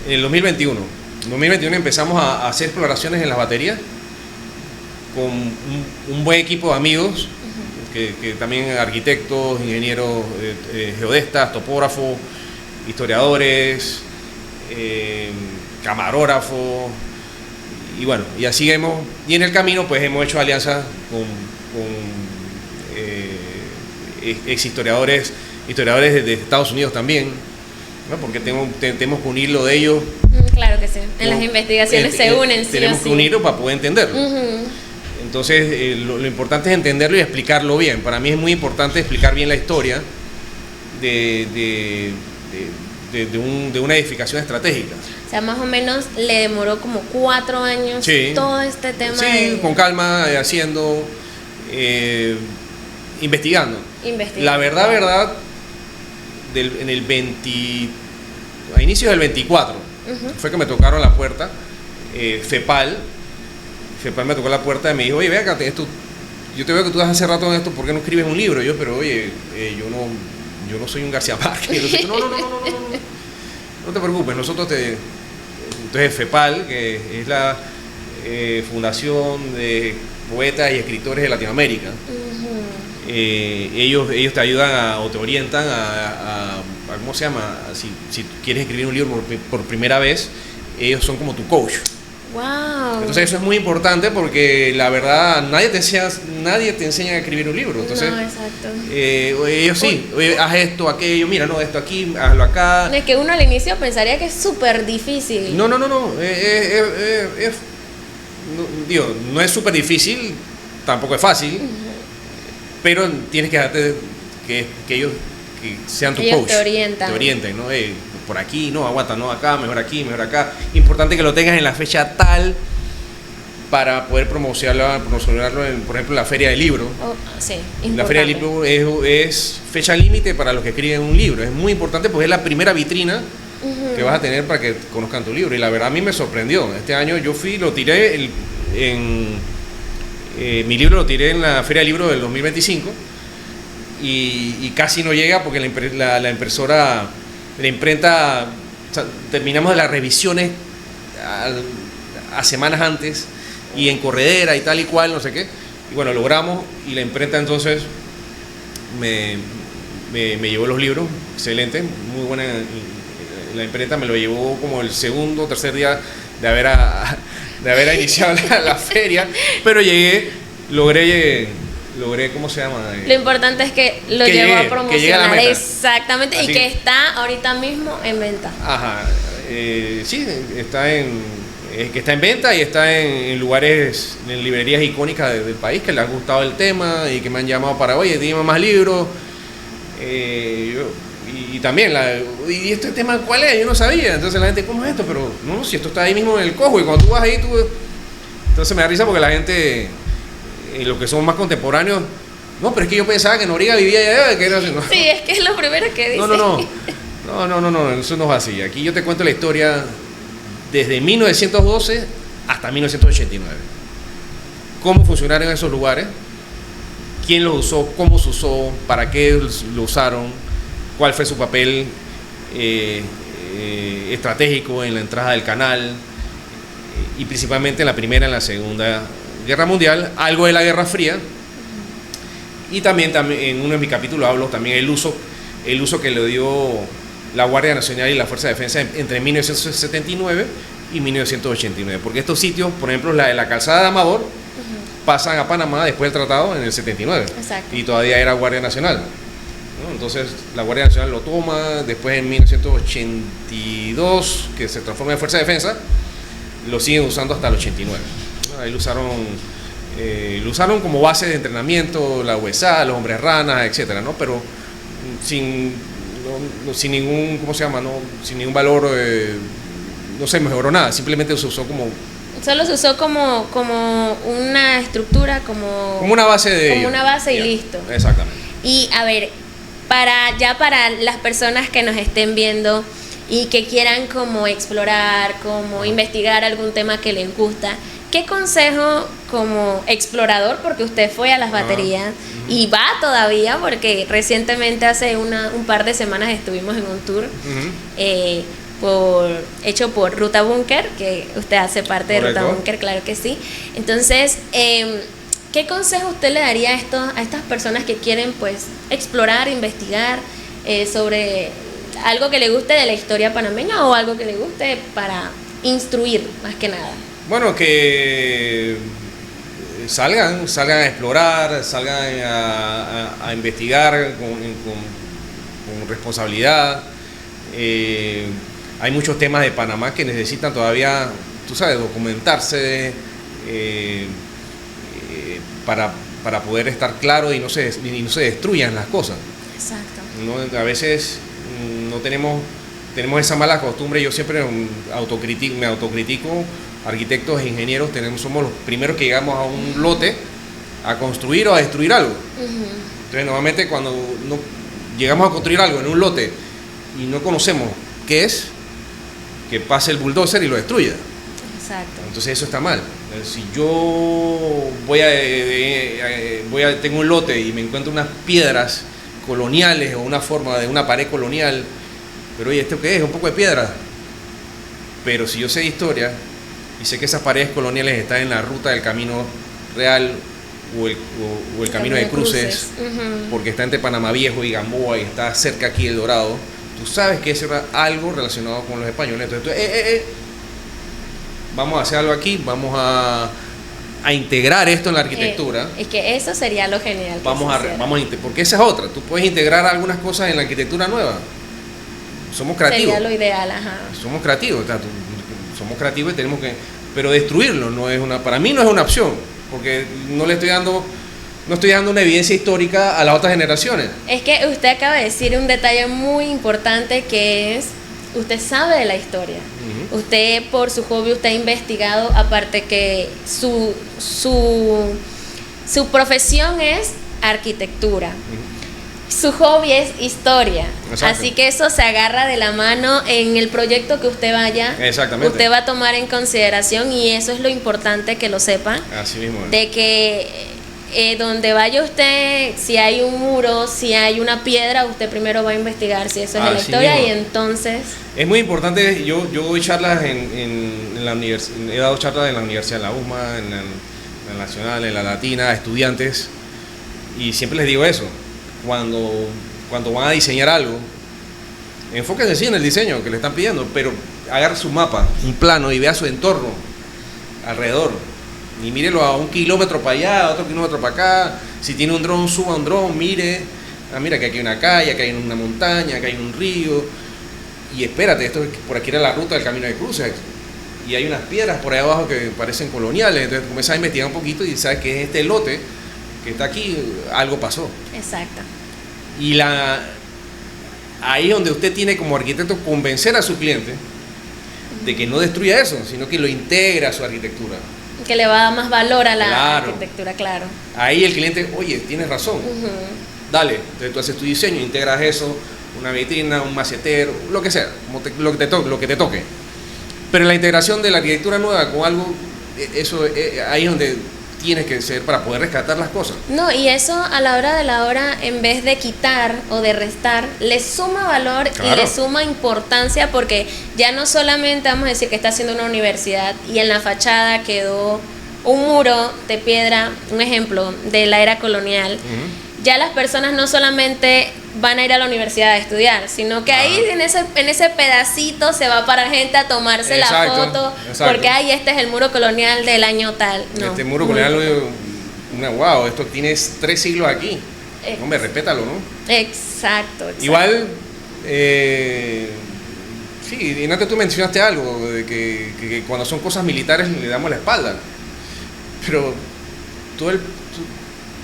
el 2021. En 2021 empezamos a hacer exploraciones en las baterías con un buen equipo de amigos, que también arquitectos, ingenieros, geodestas, topógrafos, historiadores, camarógrafos, y bueno, y así y en el camino pues hemos hecho alianzas con ex historiadores de Estados Unidos también, ¿no? Porque tenemos que unirlo de ellos. Claro que sí, en las investigaciones se unen. Tenemos que unirlo para poder entenderlo. Entonces lo importante es entenderlo y explicarlo bien. Para mí es muy importante explicar bien la historia de una edificación estratégica. O sea, más o menos le demoró como 4 años todo este tema. Sí, con calma, haciendo, investigando. La verdad, a inicios del 24, fue que me tocaron la puerta, FEPAL me tocó la puerta y me dijo, oye, ve acá, tienes tu yo te veo que tú das hace rato en esto, ¿por qué no escribes un libro? Yo, pero oye, yo no soy un García Márquez. No, no te preocupes, entonces FEPAL, que es la Fundación de Poetas y Escritores de Latinoamérica, ellos te ayudan o te orientan a ¿cómo se llama? Si quieres escribir un libro por primera vez, ellos son como tu coach. Wow. Entonces eso es muy importante porque la verdad nadie te enseña a escribir un libro. Entonces, no, exacto. Ellos sí, oye, haz esto, aquello, mira, no, esto aquí, hazlo acá. Es que uno al inicio pensaría que es súper difícil. No. Digo, no es súper difícil, tampoco es fácil, pero tienes que dejarte que ellos que sean tu ellos coach. Te orienten, ¿no? Por aquí, no, aguanta, no, acá, mejor aquí, mejor acá. Importante que lo tengas en la fecha tal para poder promocionarlo por ejemplo, en la Feria del Libro. Sí, la Feria del Libro es fecha límite para los que escriben un libro. Es muy importante porque es la primera vitrina que vas a tener para que conozcan tu libro. Y la verdad a mí me sorprendió. Este año yo lo tiré mi libro lo tiré en la Feria del Libro del 2025 y casi no llega porque la imprenta, o sea, terminamos de las revisiones a semanas antes y en corredera y tal y cual, no sé qué, y bueno, logramos, y la imprenta entonces me llevó los libros, excelente, muy buena. La imprenta me lo llevó como el segundo o tercer día de haber iniciado la feria, pero logré, ¿cómo se llama? Lo importante es que lo llevó a promocionar, exactamente, así, y que está ahorita mismo en venta. Ajá, sí, que está en venta y está en lugares, en librerías icónicas del país que les ha gustado el tema y que me han llamado para, oye, dime más libros. Y también, ¿y este tema cuál es? Yo no sabía. Entonces la gente, ¿cómo es esto? Pero no, si esto está ahí mismo en el cojo y cuando tú vas ahí, entonces me da risa porque la gente, los que son más contemporáneos, no, pero es que yo pensaba que Noriega vivía allá, que era así, ¿no? Sí, es que es lo primero que dice. No, eso no es así. Aquí yo te cuento la historia desde 1912 hasta 1989. Cómo funcionaron esos lugares, quién los usó, cómo se usó, para qué lo usaron, cuál fue su papel estratégico en la entrada del canal y principalmente en la Primera y en la Segunda Guerra Mundial, algo de la Guerra Fría, y también en uno de mis capítulos hablo también el uso que le dio la Guardia Nacional y la Fuerza de Defensa entre 1979 y 1989, porque estos sitios, por ejemplo la de la calzada de Amador, pasan a Panamá después del tratado en el 79. Exacto. Y todavía era Guardia Nacional, ¿no? Entonces la Guardia Nacional lo toma, después en 1982 que se transforma en Fuerza de Defensa, lo siguen usando hasta el 89, ¿no? Ahí lo usaron como base de entrenamiento, la USA, los hombres ranas, etcétera, ¿no? Pero sin ningún, ¿cómo se llama? ¿No? Sin ningún valor, no se mejoró nada, simplemente se usó como... Solo se usó como una estructura, como una base como una base y listo. Exactamente. Y a ver, para las personas que nos estén viendo y que quieran como explorar, como investigar algún tema que les gusta, ¿qué consejo como explorador, porque usted fue a las baterías y va todavía, porque recientemente hace un par de semanas estuvimos en un tour hecho por Ruta Búnker, que usted hace parte de Ruta Búnker, claro que sí. Entonces, ¿qué consejo usted le daría a estas personas que quieren pues explorar, investigar sobre algo que le guste de la historia panameña o algo que le guste para instruir más que nada? Bueno, que salgan a explorar, salgan a investigar con responsabilidad. Hay muchos temas de Panamá que necesitan todavía, tú sabes, documentarse para poder estar claro y no se destruyan las cosas. Exacto. ¿No? A veces no tenemos esa mala costumbre. Yo siempre me autocritico. Arquitectos e ingenieros somos los primeros que llegamos a un lote a construir o a destruir algo. Entonces normalmente cuando llegamos a construir algo en un lote y no conocemos qué es, que pase el bulldozer y lo destruya. Exacto. Entonces eso está mal. Si yo tengo un lote y me encuentro unas piedras coloniales o una forma de una pared colonial, pero oye, ¿esto qué es? Un poco de piedra. Pero si yo sé de historia y sé que esas paredes coloniales están en la ruta del camino real o el camino de cruces, porque está entre Panamá Viejo y Gamboa y está cerca aquí El Dorado, tú sabes que eso era algo relacionado con los españoles. Entonces, vamos a hacer algo aquí, vamos a integrar esto en la arquitectura. Es que eso sería lo genial. Porque esa es otra. Tú puedes integrar algunas cosas en la arquitectura nueva. Somos creativos. Sería lo ideal, ajá. Somos creativos, somos creativos y tenemos que... Pero destruirlo para mí no es una opción, porque no estoy dando una evidencia histórica a las otras generaciones. Es que usted acaba de decir un detalle muy importante que es, usted sabe de la historia. Usted por su hobby, usted ha investigado, aparte que su profesión es arquitectura. Su hobby es historia. Exacto. Así que eso se agarra de la mano en el proyecto que usted vaya. Exactamente. Usted va a tomar en consideración, y eso es lo importante que lo sepa. Así mismo. De que donde vaya usted, si hay un muro, si hay una piedra, usted primero va a investigar si eso es de la historia mismo. Y entonces... Es muy importante, yo doy charlas en la universidad, he dado charlas en la Universidad de la USMA, en la Nacional, en la Latina, a estudiantes, y siempre les digo eso, cuando van a diseñar algo, enfóquense sí en el diseño que le están pidiendo, pero agarre su mapa, un plano y vea su entorno alrededor. Y mírelo a 1 kilómetro para allá, a otro kilómetro para acá. Si tiene un dron, suba un dron, mire. Mira que aquí hay una calle, aquí hay una montaña, aquí hay un río. Y espérate, por aquí era la ruta del camino de cruces. Y hay unas piedras por ahí abajo que parecen coloniales. Entonces comienzas a investigar un poquito y sabes que es este lote que está aquí, algo pasó. Exacto. Y ahí es donde usted tiene como arquitecto convencer a su cliente de que no destruya eso, sino que lo integra a su arquitectura. Que le va a dar más valor a la arquitectura, claro. Ahí el cliente, oye, tienes razón. Dale, entonces tú haces tu diseño, integras eso, una vitrina, un macetero, lo que sea, lo que te toque. Pero la integración de la arquitectura nueva con algo, eso ahí es donde tienes que ser para poder rescatar las cosas. No, y eso a la hora de la hora, en vez de quitar o de restar, le suma valor. Claro. Y le suma importancia, porque ya no solamente vamos a decir que está haciendo una universidad y en la fachada quedó un muro de piedra, un ejemplo de la era colonial. Ya las personas no solamente van a ir a la universidad a estudiar, sino que ahí en ese pedacito se va a parar gente a tomarse la foto, porque ahí este es el muro colonial del año tal. No, este muro colonial, wow, esto tiene 3 siglos aquí. Hombre, respétalo, ¿no? Exacto. Igual, sí, y antes tú mencionaste algo, de que cuando son cosas militares le damos la espalda, pero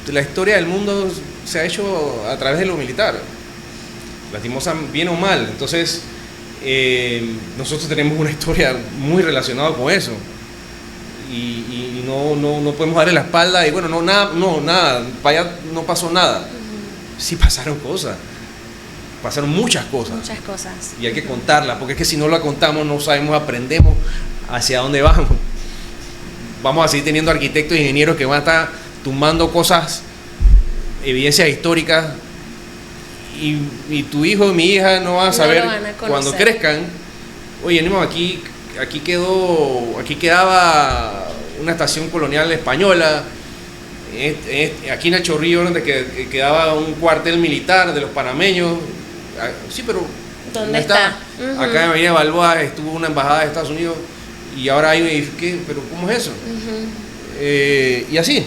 la historia del mundo se ha hecho a través de lo militar, lastimosamente, bien o mal. Entonces nosotros tenemos una historia muy relacionada con eso, y no podemos darle la espalda y bueno, nada, para allá no pasó nada. Sí pasaron cosas, pasaron muchas cosas, y hay que contarlas, porque es que si no la contamos no sabemos, aprendemos hacia dónde vamos a seguir teniendo arquitectos e ingenieros que van a estar tumbando cosas, evidencias históricas, y tu hijo y mi hija no van a saber cuando crezcan, oye, no, aquí quedaba una estación colonial española, aquí en el Chorrillo donde quedaba un cuartel militar de los panameños. Sí, pero ¿dónde está? Acá en Avenida Balboa estuvo una embajada de Estados Unidos y ahora hay un edificio. Pero ¿cómo es eso? Y así,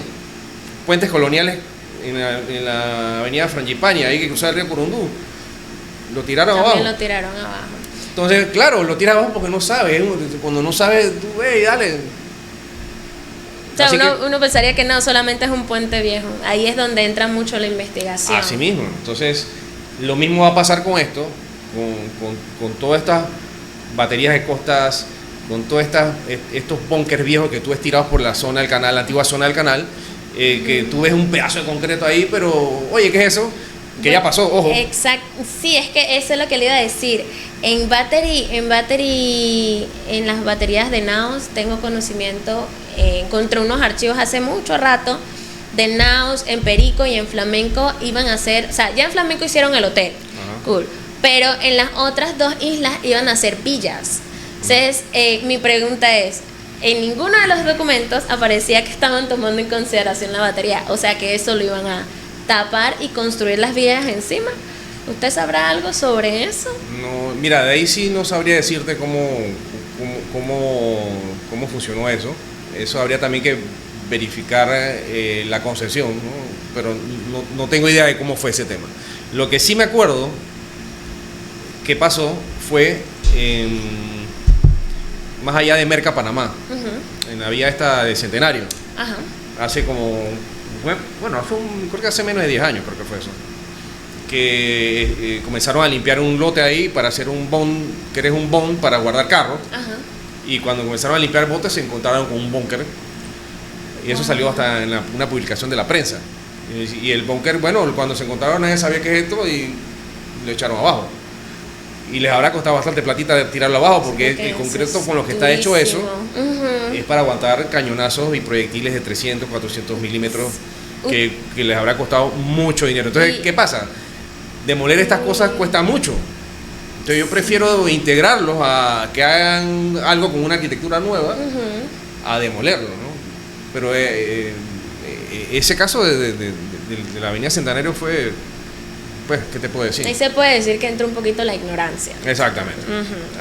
puentes coloniales en la avenida Frangipani, hay que cruzar el río Corundú, lo tiraron abajo. También lo tiraron abajo. Entonces, claro, lo tiras abajo porque no sabes. Cuando no sabes, tú, dale. O sea, uno pensaría que no, solamente es un puente viejo. Ahí es donde entra mucho la investigación. Así mismo. Entonces, lo mismo va a pasar con esto, con todas estas baterías de costas, con todos estos búnkers viejos que tú ves tirados por la zona del canal, la antigua zona del canal, que tú ves un pedazo de concreto ahí, pero, oye, ¿qué es eso? Que ya pasó, ojo. Exacto, sí, es que eso es lo que le iba a decir. En las baterías de Naos tengo conocimiento, encontré unos archivos hace mucho rato de Naos, en Perico y en Flamenco iban a hacer, o sea, ya en Flamenco hicieron el hotel, cool, pero en las otras dos islas iban a hacer villas. Entonces, mi pregunta es, en ninguno de los documentos aparecía que estaban tomando en consideración la batería, o sea que eso lo iban a tapar y construir las villas encima. ¿Usted sabrá algo sobre eso? No, mira, de ahí sí no sabría decirte cómo funcionó eso. Eso habría también que verificar la concesión, ¿no? Pero no tengo idea de cómo fue ese tema. Lo que sí me acuerdo que pasó fue más allá de Merca, Panamá, en la vía esta de Centenario. Ajá. Hace como, bueno, creo que hace menos de 10 años creo que fue eso. Que comenzaron a limpiar un lote ahí para hacer un bond, que eres un bond para guardar carros. Ajá. Y cuando comenzaron a limpiar botes se encontraron con un búnker. Y eso salió hasta en una publicación de la prensa. Y el búnker, bueno, cuando se encontraron nadie sabía qué es esto y lo echaron abajo. Y les habrá costado bastante platita de tirarlo abajo porque el concreto con lo que está hecho eso es para aguantar cañonazos y proyectiles de 300, 400 milímetros que les habrá costado mucho dinero. Entonces, ¿qué pasa? Demoler estas cosas cuesta mucho. Entonces yo prefiero integrarlos a que hagan algo con una arquitectura nueva a demolerlo, ¿no? Pero ese caso de la avenida Centenario fue, pues, ¿qué te puedo decir? Ahí se puede decir que entra un poquito la ignorancia. Exactamente,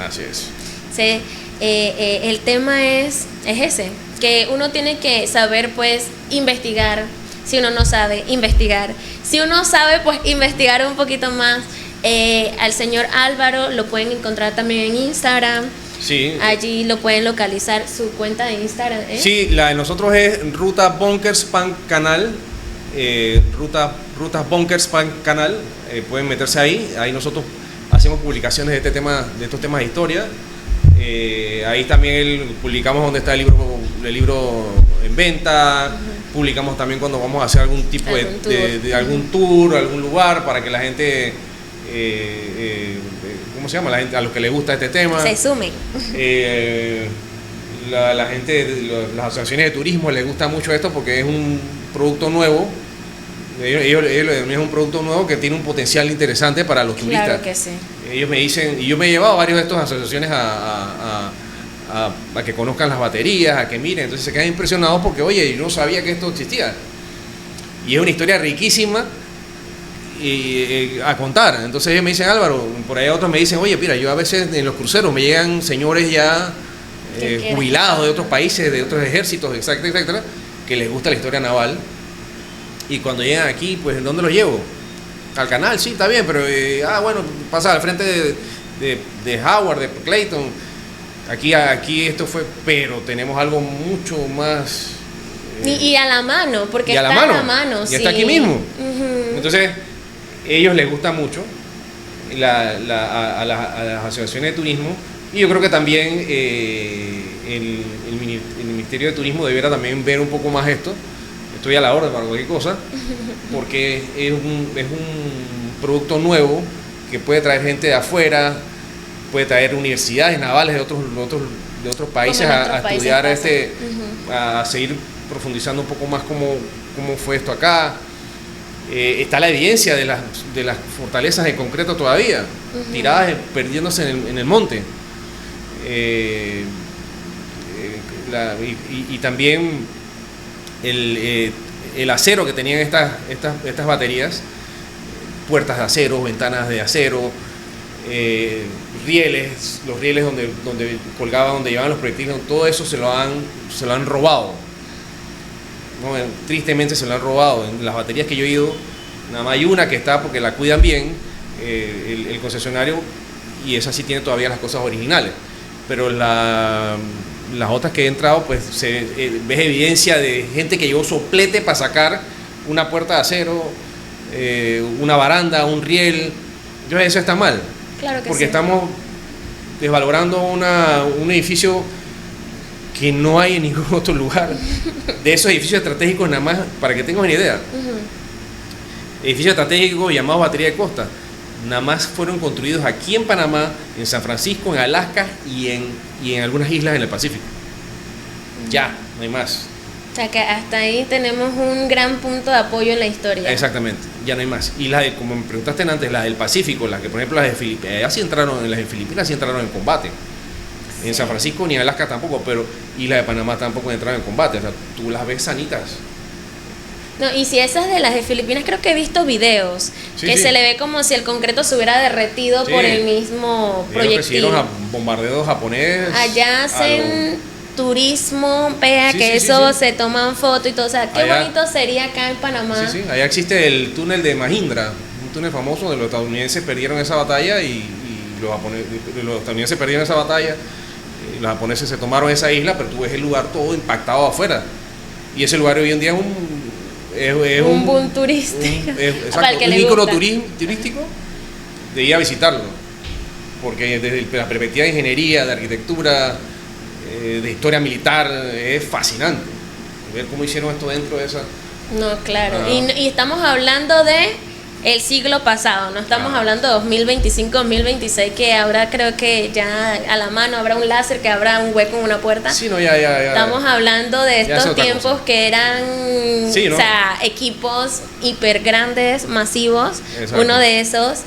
así es. Sí, el tema es ese, que uno tiene que saber, pues, investigar. Si uno no sabe, investigar. Si uno sabe, pues, investigar un poquito más. Al señor Álvaro lo pueden encontrar también en Instagram. Sí. Allí lo pueden localizar, su cuenta de Instagram. Sí, la de nosotros es Ruta Bunkers Pan Canal. Rutas Bunkers Pan Canal. Pueden meterse ahí. Ahí nosotros hacemos publicaciones de estos temas de historia. Ahí también publicamos donde está el libro en venta. Publicamos también cuando vamos a hacer algún tipo de algún tour, algún lugar para que la gente, ¿cómo se llama? La gente, a los que les gusta este tema, se sumen. La gente, las asociaciones de turismo les gusta mucho esto porque es un producto nuevo. Ellos es un producto nuevo que tiene un potencial interesante para los turistas. Claro que sí. Ellos me dicen, y yo me he llevado a varios de estas asociaciones a que conozcan las baterías, a que miren, entonces se quedan impresionados porque, oye, yo no sabía que esto existía. Y es una historia riquísima a contar. Entonces ellos me dicen, Álvaro, por ahí otros me dicen, oye, mira, yo a veces en los cruceros me llegan señores ya jubilados de otros países, de otros ejércitos, etcétera, que les gusta la historia naval. Y cuando llegan aquí, pues, ¿dónde los llevo? Al canal, sí, está bien, pero, bueno, pasa al frente de Howard, de Clayton. Aquí esto fue, pero tenemos algo mucho más... y a la mano, porque está a la mano. Y sí. está aquí mismo. Entonces, ellos les gusta mucho a las asociaciones de turismo. Y yo creo que también el Ministerio de Turismo debiera también ver un poco más esto. Estoy a la orden para cualquier cosa, porque es un producto nuevo que puede traer gente de afuera, puede traer universidades navales de otros países a estudiar a seguir profundizando un poco más cómo fue esto acá. Está la evidencia de las fortalezas de concreto todavía, tiradas, perdiéndose en el monte. Y también el acero que tenían estas baterías, puertas de acero, ventanas de acero, los rieles donde colgaban, donde llevaban los proyectiles, todo eso se lo han robado. ¿No? Tristemente se lo han robado. En las baterías que yo he ido, nada más hay una que está porque la cuidan bien, el concesionario, y esa sí tiene todavía las cosas originales. Pero las otras que he entrado, pues ves evidencia de gente que llevó soplete para sacar una puerta de acero, una baranda, un riel. Entonces eso está mal. Claro que porque sí. Estamos desvalorando un edificio que no hay en ningún otro lugar. De esos edificios estratégicos, nada más, para que tengan una idea. edificios estratégicos llamados batería de costa, nada más fueron construidos aquí en Panamá, en San Francisco, en Alaska y en algunas islas en el Pacífico. Ya, no hay más. O sea que hasta ahí tenemos un gran punto de apoyo en la historia. Exactamente, ya no hay más. Y las de, como me preguntaste antes, las del Pacífico, las que por ejemplo las de Filipinas, allá sí entraron, las de Filipinas sí entraron en combate. Sí. En San Francisco ni en Alaska tampoco, pero y las de Panamá tampoco entraron en combate. O sea, tú las ves sanitas. No, y si esas de las de Filipinas, creo que he visto videos que se le ve como si el concreto se hubiera derretido por el mismo proyectil. Recibieron a bombardeos japonés. Allá hacen turismo, vea que eso se toman fotos y todo, o sea, qué allá, bonito sería acá en Panamá. Sí, allá existe el túnel de Mahindra, un túnel famoso donde los estadounidenses perdieron esa batalla y los estadounidenses perdieron esa batalla, y los japoneses se tomaron esa isla, pero tú ves el lugar todo impactado afuera, y ese lugar hoy en día es un boom turístico, un ícono turístico de ir a visitarlo, porque desde la perspectiva de ingeniería, de arquitectura, de historia militar, es fascinante ver cómo hicieron esto dentro de esa. No, claro. Y estamos hablando de el siglo pasado, no estamos hablando de 2025, 2026, que habrá, creo que ya a la mano habrá un láser, que habrá un hueco en una puerta. Sí, no, ya. Estamos hablando de estos tiempos que eran, ¿no? O sea, equipos hiper grandes, masivos. Exacto. Uno de esos.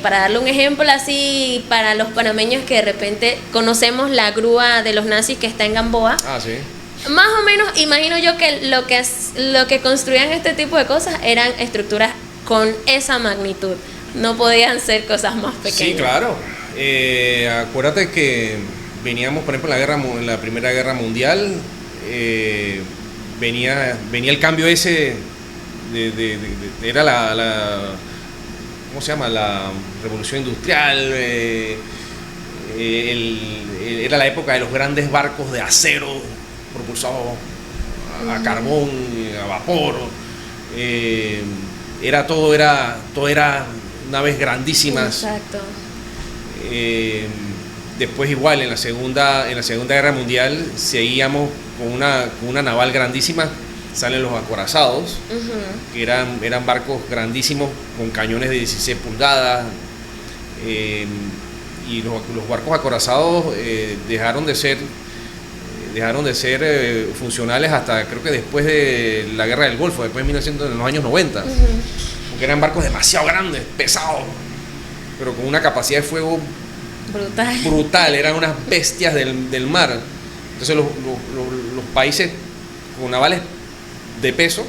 Para darle un ejemplo así para los panameños que de repente conocemos la grúa de los nazis que está en Gamboa. Sí. Más o menos imagino yo que lo que construían este tipo de cosas eran estructuras con esa magnitud. No podían ser cosas más pequeñas. Sí, claro. Acuérdate que veníamos, por ejemplo, en la Primera Guerra Mundial, venía el cambio ese era la ¿cómo se llama? La revolución industrial, era la época de los grandes barcos de acero propulsados a carbón, a vapor, todo era naves grandísimas. Exacto. Después igual en la segunda Guerra Mundial seguíamos con una naval grandísima. Salen los acorazados, que eran barcos grandísimos con cañones de 16 pulgadas, y los barcos acorazados dejaron de ser funcionales hasta creo que después de la Guerra del Golfo, después de en los años 90, porque eran barcos demasiado grandes, pesados, pero con una capacidad de fuego brutal, eran unas bestias del mar. Entonces los países con navales de peso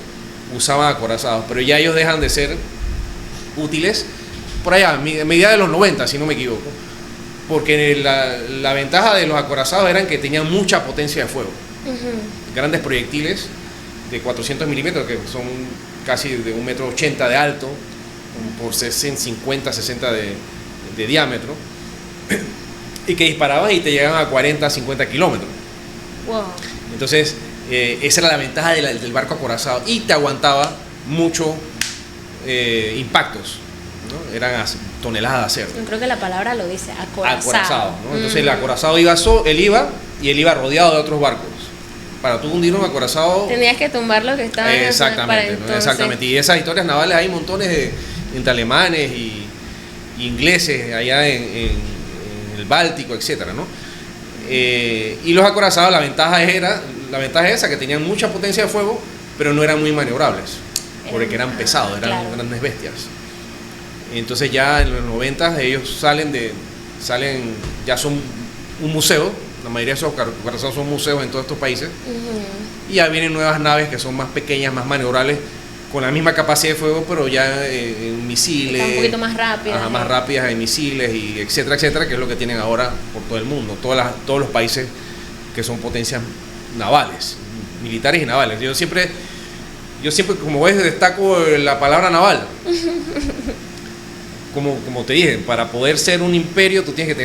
usaban acorazados, pero ya ellos dejan de ser útiles por allá, a mediados de los 90, si no me equivoco, porque la ventaja de los acorazados eran que tenían mucha potencia de fuego, grandes proyectiles de 400 milímetros, que son casi de 1,80 metros de alto, por 50, 60 de diámetro, y que disparaban y te llegaban a 40, 50 kilómetros. Wow. Entonces, esa era la ventaja del barco acorazado, y te aguantaba mucho impactos, ¿no? Eran toneladas de acero. Yo creo que la palabra lo dice, acorazado. ¿No? Entonces el acorazado iba rodeado de otros barcos. Para tú hundir un acorazado tenías que tumbar lo que estaba exactamente. Y esas historias navales hay montones entre alemanes y ingleses allá en el Báltico, etcétera, ¿no? Y los acorazados, la ventaja es esa, que tenían mucha potencia de fuego, pero no eran muy maniobrables, porque eran pesados, eran grandes bestias. Entonces ya en los 90 ellos ya son un museo. La mayoría de esos acorazados son museos en todos estos países. Y ya vienen nuevas naves que son más pequeñas, más maniobrables, con la misma capacidad de fuego, pero ya en misiles. Están un poquito más rápidas. Más rápidas en misiles, y etcétera, que es lo que tienen ahora por todo el mundo. Todos los países que son potencias navales, militares y navales. Yo siempre, como ves, destaco la palabra naval. Como te dije, para poder ser un imperio, tú tienes que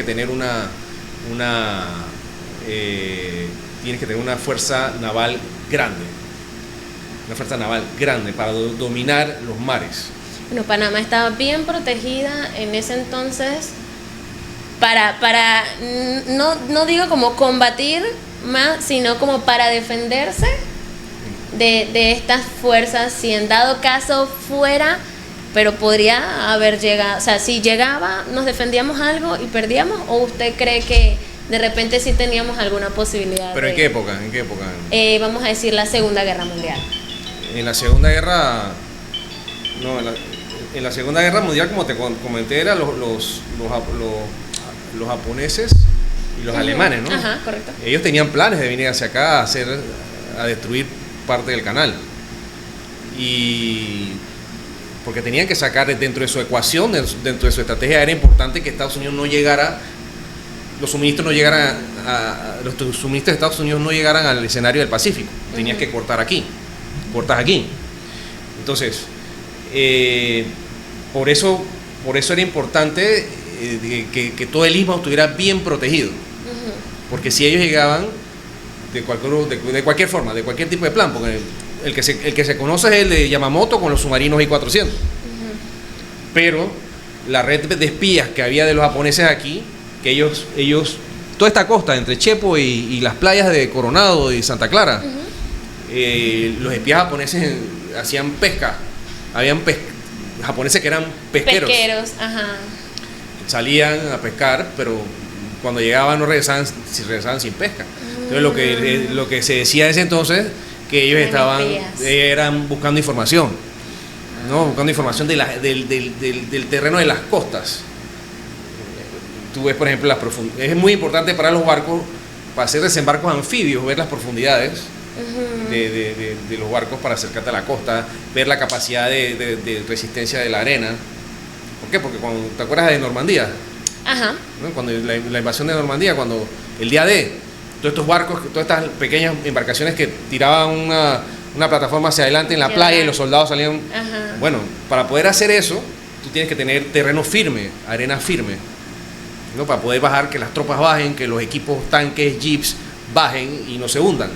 tener una fuerza naval grande. Una fuerza naval grande para dominar los mares. Bueno, Panamá estaba bien protegida en ese entonces para no digo como combatir más, sino como para defenderse. de estas fuerzas si en dado caso fuera, pero podría haber llegado, o sea, si llegaba, nos defendíamos algo y perdíamos, o usted cree que de repente sí teníamos alguna posibilidad? ¿Pero en qué época? ¿En qué época? Vamos a decir la Segunda Guerra Mundial. En la Segunda Guerra, no, en la Segunda Guerra Mundial, como te comenté, eran los japoneses y los alemanes, ¿no? Ajá, correcto. Ellos tenían planes de venir hacia acá a destruir parte del canal. Y porque tenían que sacar dentro de su ecuación, dentro de su estrategia, era importante que Estados Unidos no llegara, los suministros no llegaran los suministros de Estados Unidos no llegaran al escenario del Pacífico. Tenías que cortar aquí, cortas aquí. Entonces, por eso era importante que todo el istmo estuviera bien protegido. Porque si ellos llegaban de cualquier forma, de cualquier tipo de plan, porque el que se conoce es el de Yamamoto con los submarinos I-400. Pero la red de espías que había de los japoneses aquí, que ellos toda esta costa entre Chepo y las playas de Coronado y Santa Clara, los espías japoneses hacían pesca. Habían japoneses que eran pesqueros. Ajá. Salían a pescar, pero cuando llegaban no regresaban sin pesca. Entonces lo que se decía en ese entonces, que ellos eran buscando información, ¿no? Buscando información del terreno de las costas. Tú ves, por ejemplo, es muy importante para los barcos, para hacer desembarcos anfibios, ver las profundidades de los barcos para acercarte a la costa, ver la capacidad de resistencia de la arena. ¿Por qué? Porque cuando te acuerdas de Normandía, Ajá. ¿no? Cuando la invasión de Normandía, cuando el día D, todos estos barcos, todas estas pequeñas embarcaciones que tiraban una plataforma hacia adelante en la playa y los soldados salían. Ajá. Bueno, para poder hacer eso, tú tienes que tener terreno firme, arena firme, ¿no? Para poder bajar, que las tropas bajen, que los equipos, tanques, jeeps bajen y no se hundan.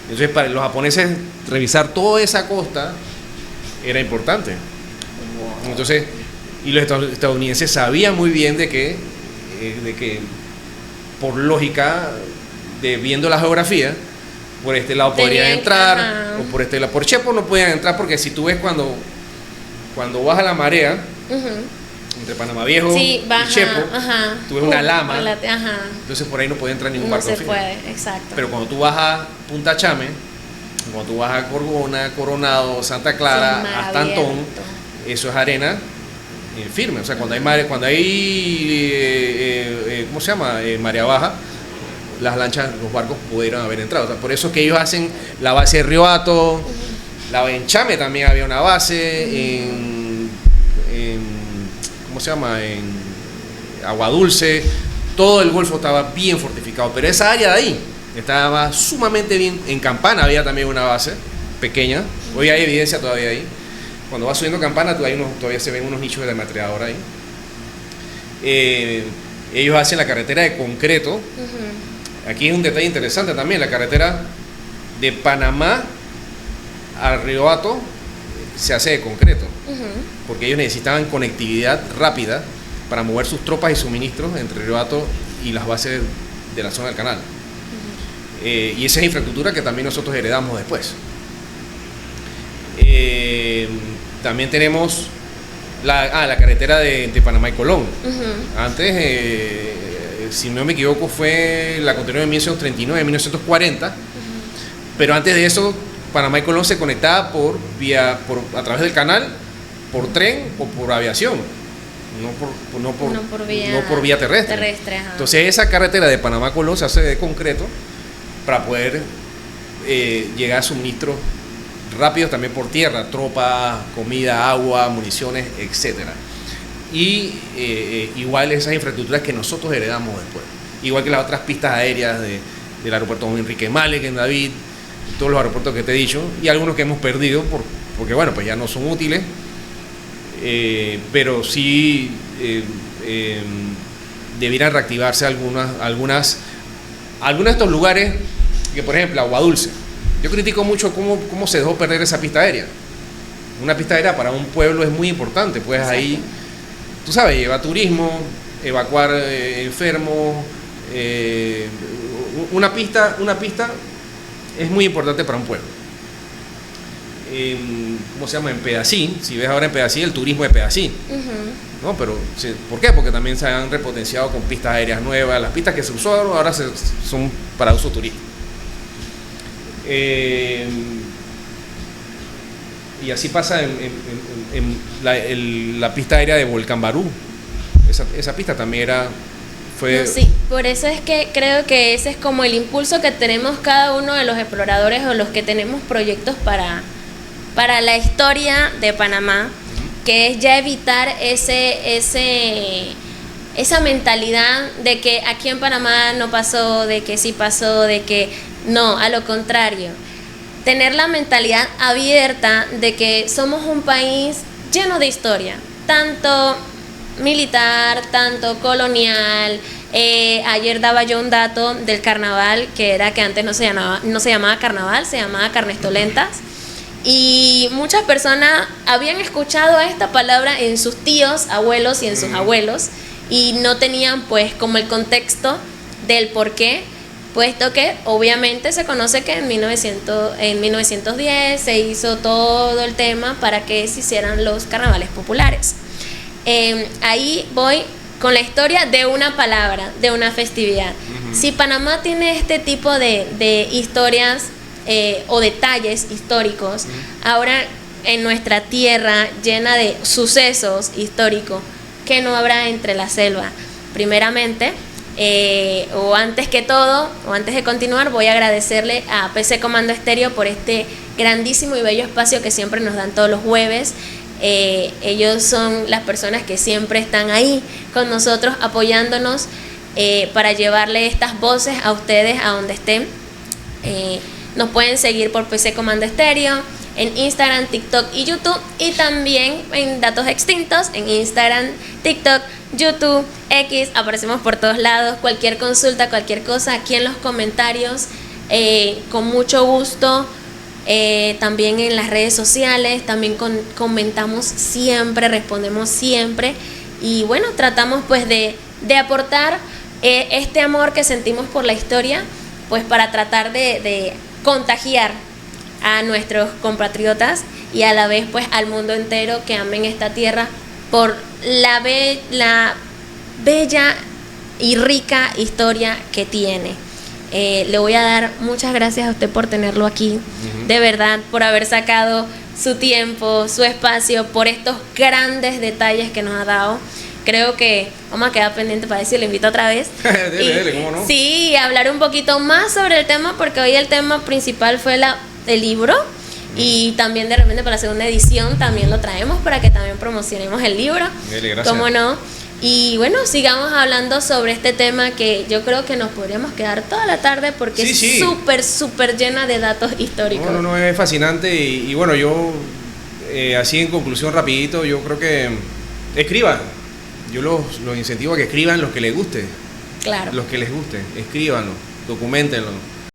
Entonces, para los japoneses, revisar toda esa costa era importante. Entonces, y los estadounidenses sabían muy bien de que por lógica, viendo la geografía, por este lado podrían entrar, ajá, o por este lado, por Chepo no podían entrar, porque si tú ves cuando baja la marea, entre Panamá Viejo sí, baja, y Chepo, ajá, tú ves una lama, ajá, entonces por ahí no puede entrar ningún no barco se firme. puede, exacto. Pero cuando tú vas a Punta Chame, cuando tú vas a Gorgona, Coronado, Santa Clara, Sí, mar hasta Antón, abierto. eso es arena firme. O sea, cuando hay ¿cómo se llama? Marea baja, las lanchas, los barcos pudieron haber entrado. O sea, por eso es que ellos hacen la base de Río Hato, en Chame también había una base, ¿cómo se llama? En Agua Dulce, todo el Golfo estaba bien fortificado, pero esa área de ahí estaba sumamente bien. En Campana había también una base pequeña, hoy hay evidencia todavía ahí. Cuando vas subiendo Campana todavía se ven unos nichos de ametralladora ahí. Ellos hacen la carretera de concreto. Aquí es un detalle interesante también, la carretera de Panamá al Río Hato se hace de concreto, porque ellos necesitaban conectividad rápida para mover sus tropas y suministros entre Río Hato y las bases de la zona del canal. Y esa es infraestructura que también nosotros heredamos después. También tenemos la carretera de Panamá y Colón. Antes, si no me equivoco, fue la continuación en 1939, 1940. Pero antes de eso, Panamá y Colón se conectaba a través del canal, por tren o por aviación, no por vía terrestre. Ajá. Entonces esa carretera de Panamá a Colón se hace de concreto para poder llegar a suministros rápidos también por tierra, tropas, comida, agua, municiones, etcétera. Y igual esas infraestructuras que nosotros heredamos después, igual que las otras pistas aéreas del aeropuerto Enrique Malek en David, todos los aeropuertos que te he dicho, y algunos que hemos perdido porque bueno, pues ya no son útiles, pero sí debieran reactivarse algunas de estos lugares, que por ejemplo Agua Dulce. Yo critico mucho cómo se dejó perder esa pista aérea. Una pista aérea para un pueblo es muy importante, pues ahí, tú sabes, lleva turismo, evacuar enfermos, una pista es muy importante para un pueblo. ¿cómo se llama? En Pedací. Si ves ahora en Pedací, el turismo de Pedací. ¿No? Pero, ¿por qué? Porque también se han repotenciado con pistas aéreas nuevas. Las pistas que se usó ahora son para uso turístico. Y así pasa en la pista aérea de Volcán Barú. Esa pista también fue... No, sí, por eso es que creo que ese es como el impulso que tenemos cada uno de los exploradores o los que tenemos proyectos para la historia de Panamá, que es ya evitar esa mentalidad de que aquí en Panamá no pasó, de que sí pasó, de que no, a lo contrario. Tener la mentalidad abierta de que somos un país lleno de historia, tanto militar, tanto colonial. Ayer daba yo un dato del carnaval, que era que antes no se llamaba carnaval, se llamaba carnestolentas. Y muchas personas habían escuchado esta palabra en sus tíos, abuelos y en sus abuelos, y no tenían pues como el contexto del por qué, puesto que obviamente se conoce que en 1910 se hizo todo el tema para que se hicieran los carnavales populares. Ahí voy con la historia de una palabra, de una festividad. Si Panamá tiene este tipo de historias o detalles históricos, ahora en nuestra tierra llena de sucesos históricos, ¿qué no habrá entre la selva? Primeramente, o antes que todo, o antes de continuar, voy a agradecerle a PC Comando Estéreo por este grandísimo y bello espacio que siempre nos dan todos los jueves. Ellos son las personas que siempre están ahí con nosotros apoyándonos para llevarle estas voces a ustedes a donde estén. Nos pueden seguir por PC Comando Estéreo en Instagram, TikTok y YouTube, y también en Datos Extintos en Instagram, TikTok, YouTube, X. Aparecemos por todos lados. Cualquier consulta, cualquier cosa aquí en los comentarios, con mucho gusto. También en las redes sociales, también comentamos siempre, respondemos siempre, y bueno, tratamos pues de aportar este amor que sentimos por la historia, pues para tratar de contagiar a nuestros compatriotas y a la vez pues al mundo entero que amen esta tierra por la bella y rica historia que tiene. Le voy a dar muchas gracias a usted por tenerlo aquí, de verdad, por haber sacado su tiempo, su espacio, por estos grandes detalles que nos ha dado. Creo que vamos a quedar pendiente para decir, le invito otra vez. Dele, ¿cómo no? Sí, hablar un poquito más sobre el tema, porque hoy el tema principal fue el libro, y también de repente para la segunda edición también lo traemos para que también promocionemos el libro. Dele, gracias. ¿Cómo no? Y bueno, sigamos hablando sobre este tema que yo creo que nos podríamos quedar toda la tarde porque es súper llena de datos históricos. No, es fascinante y bueno, yo así en conclusión rapidito, yo creo que escriban. Yo los incentivo a que escriban los que les guste. Claro. Los que les guste, escríbanlo, documentenlo.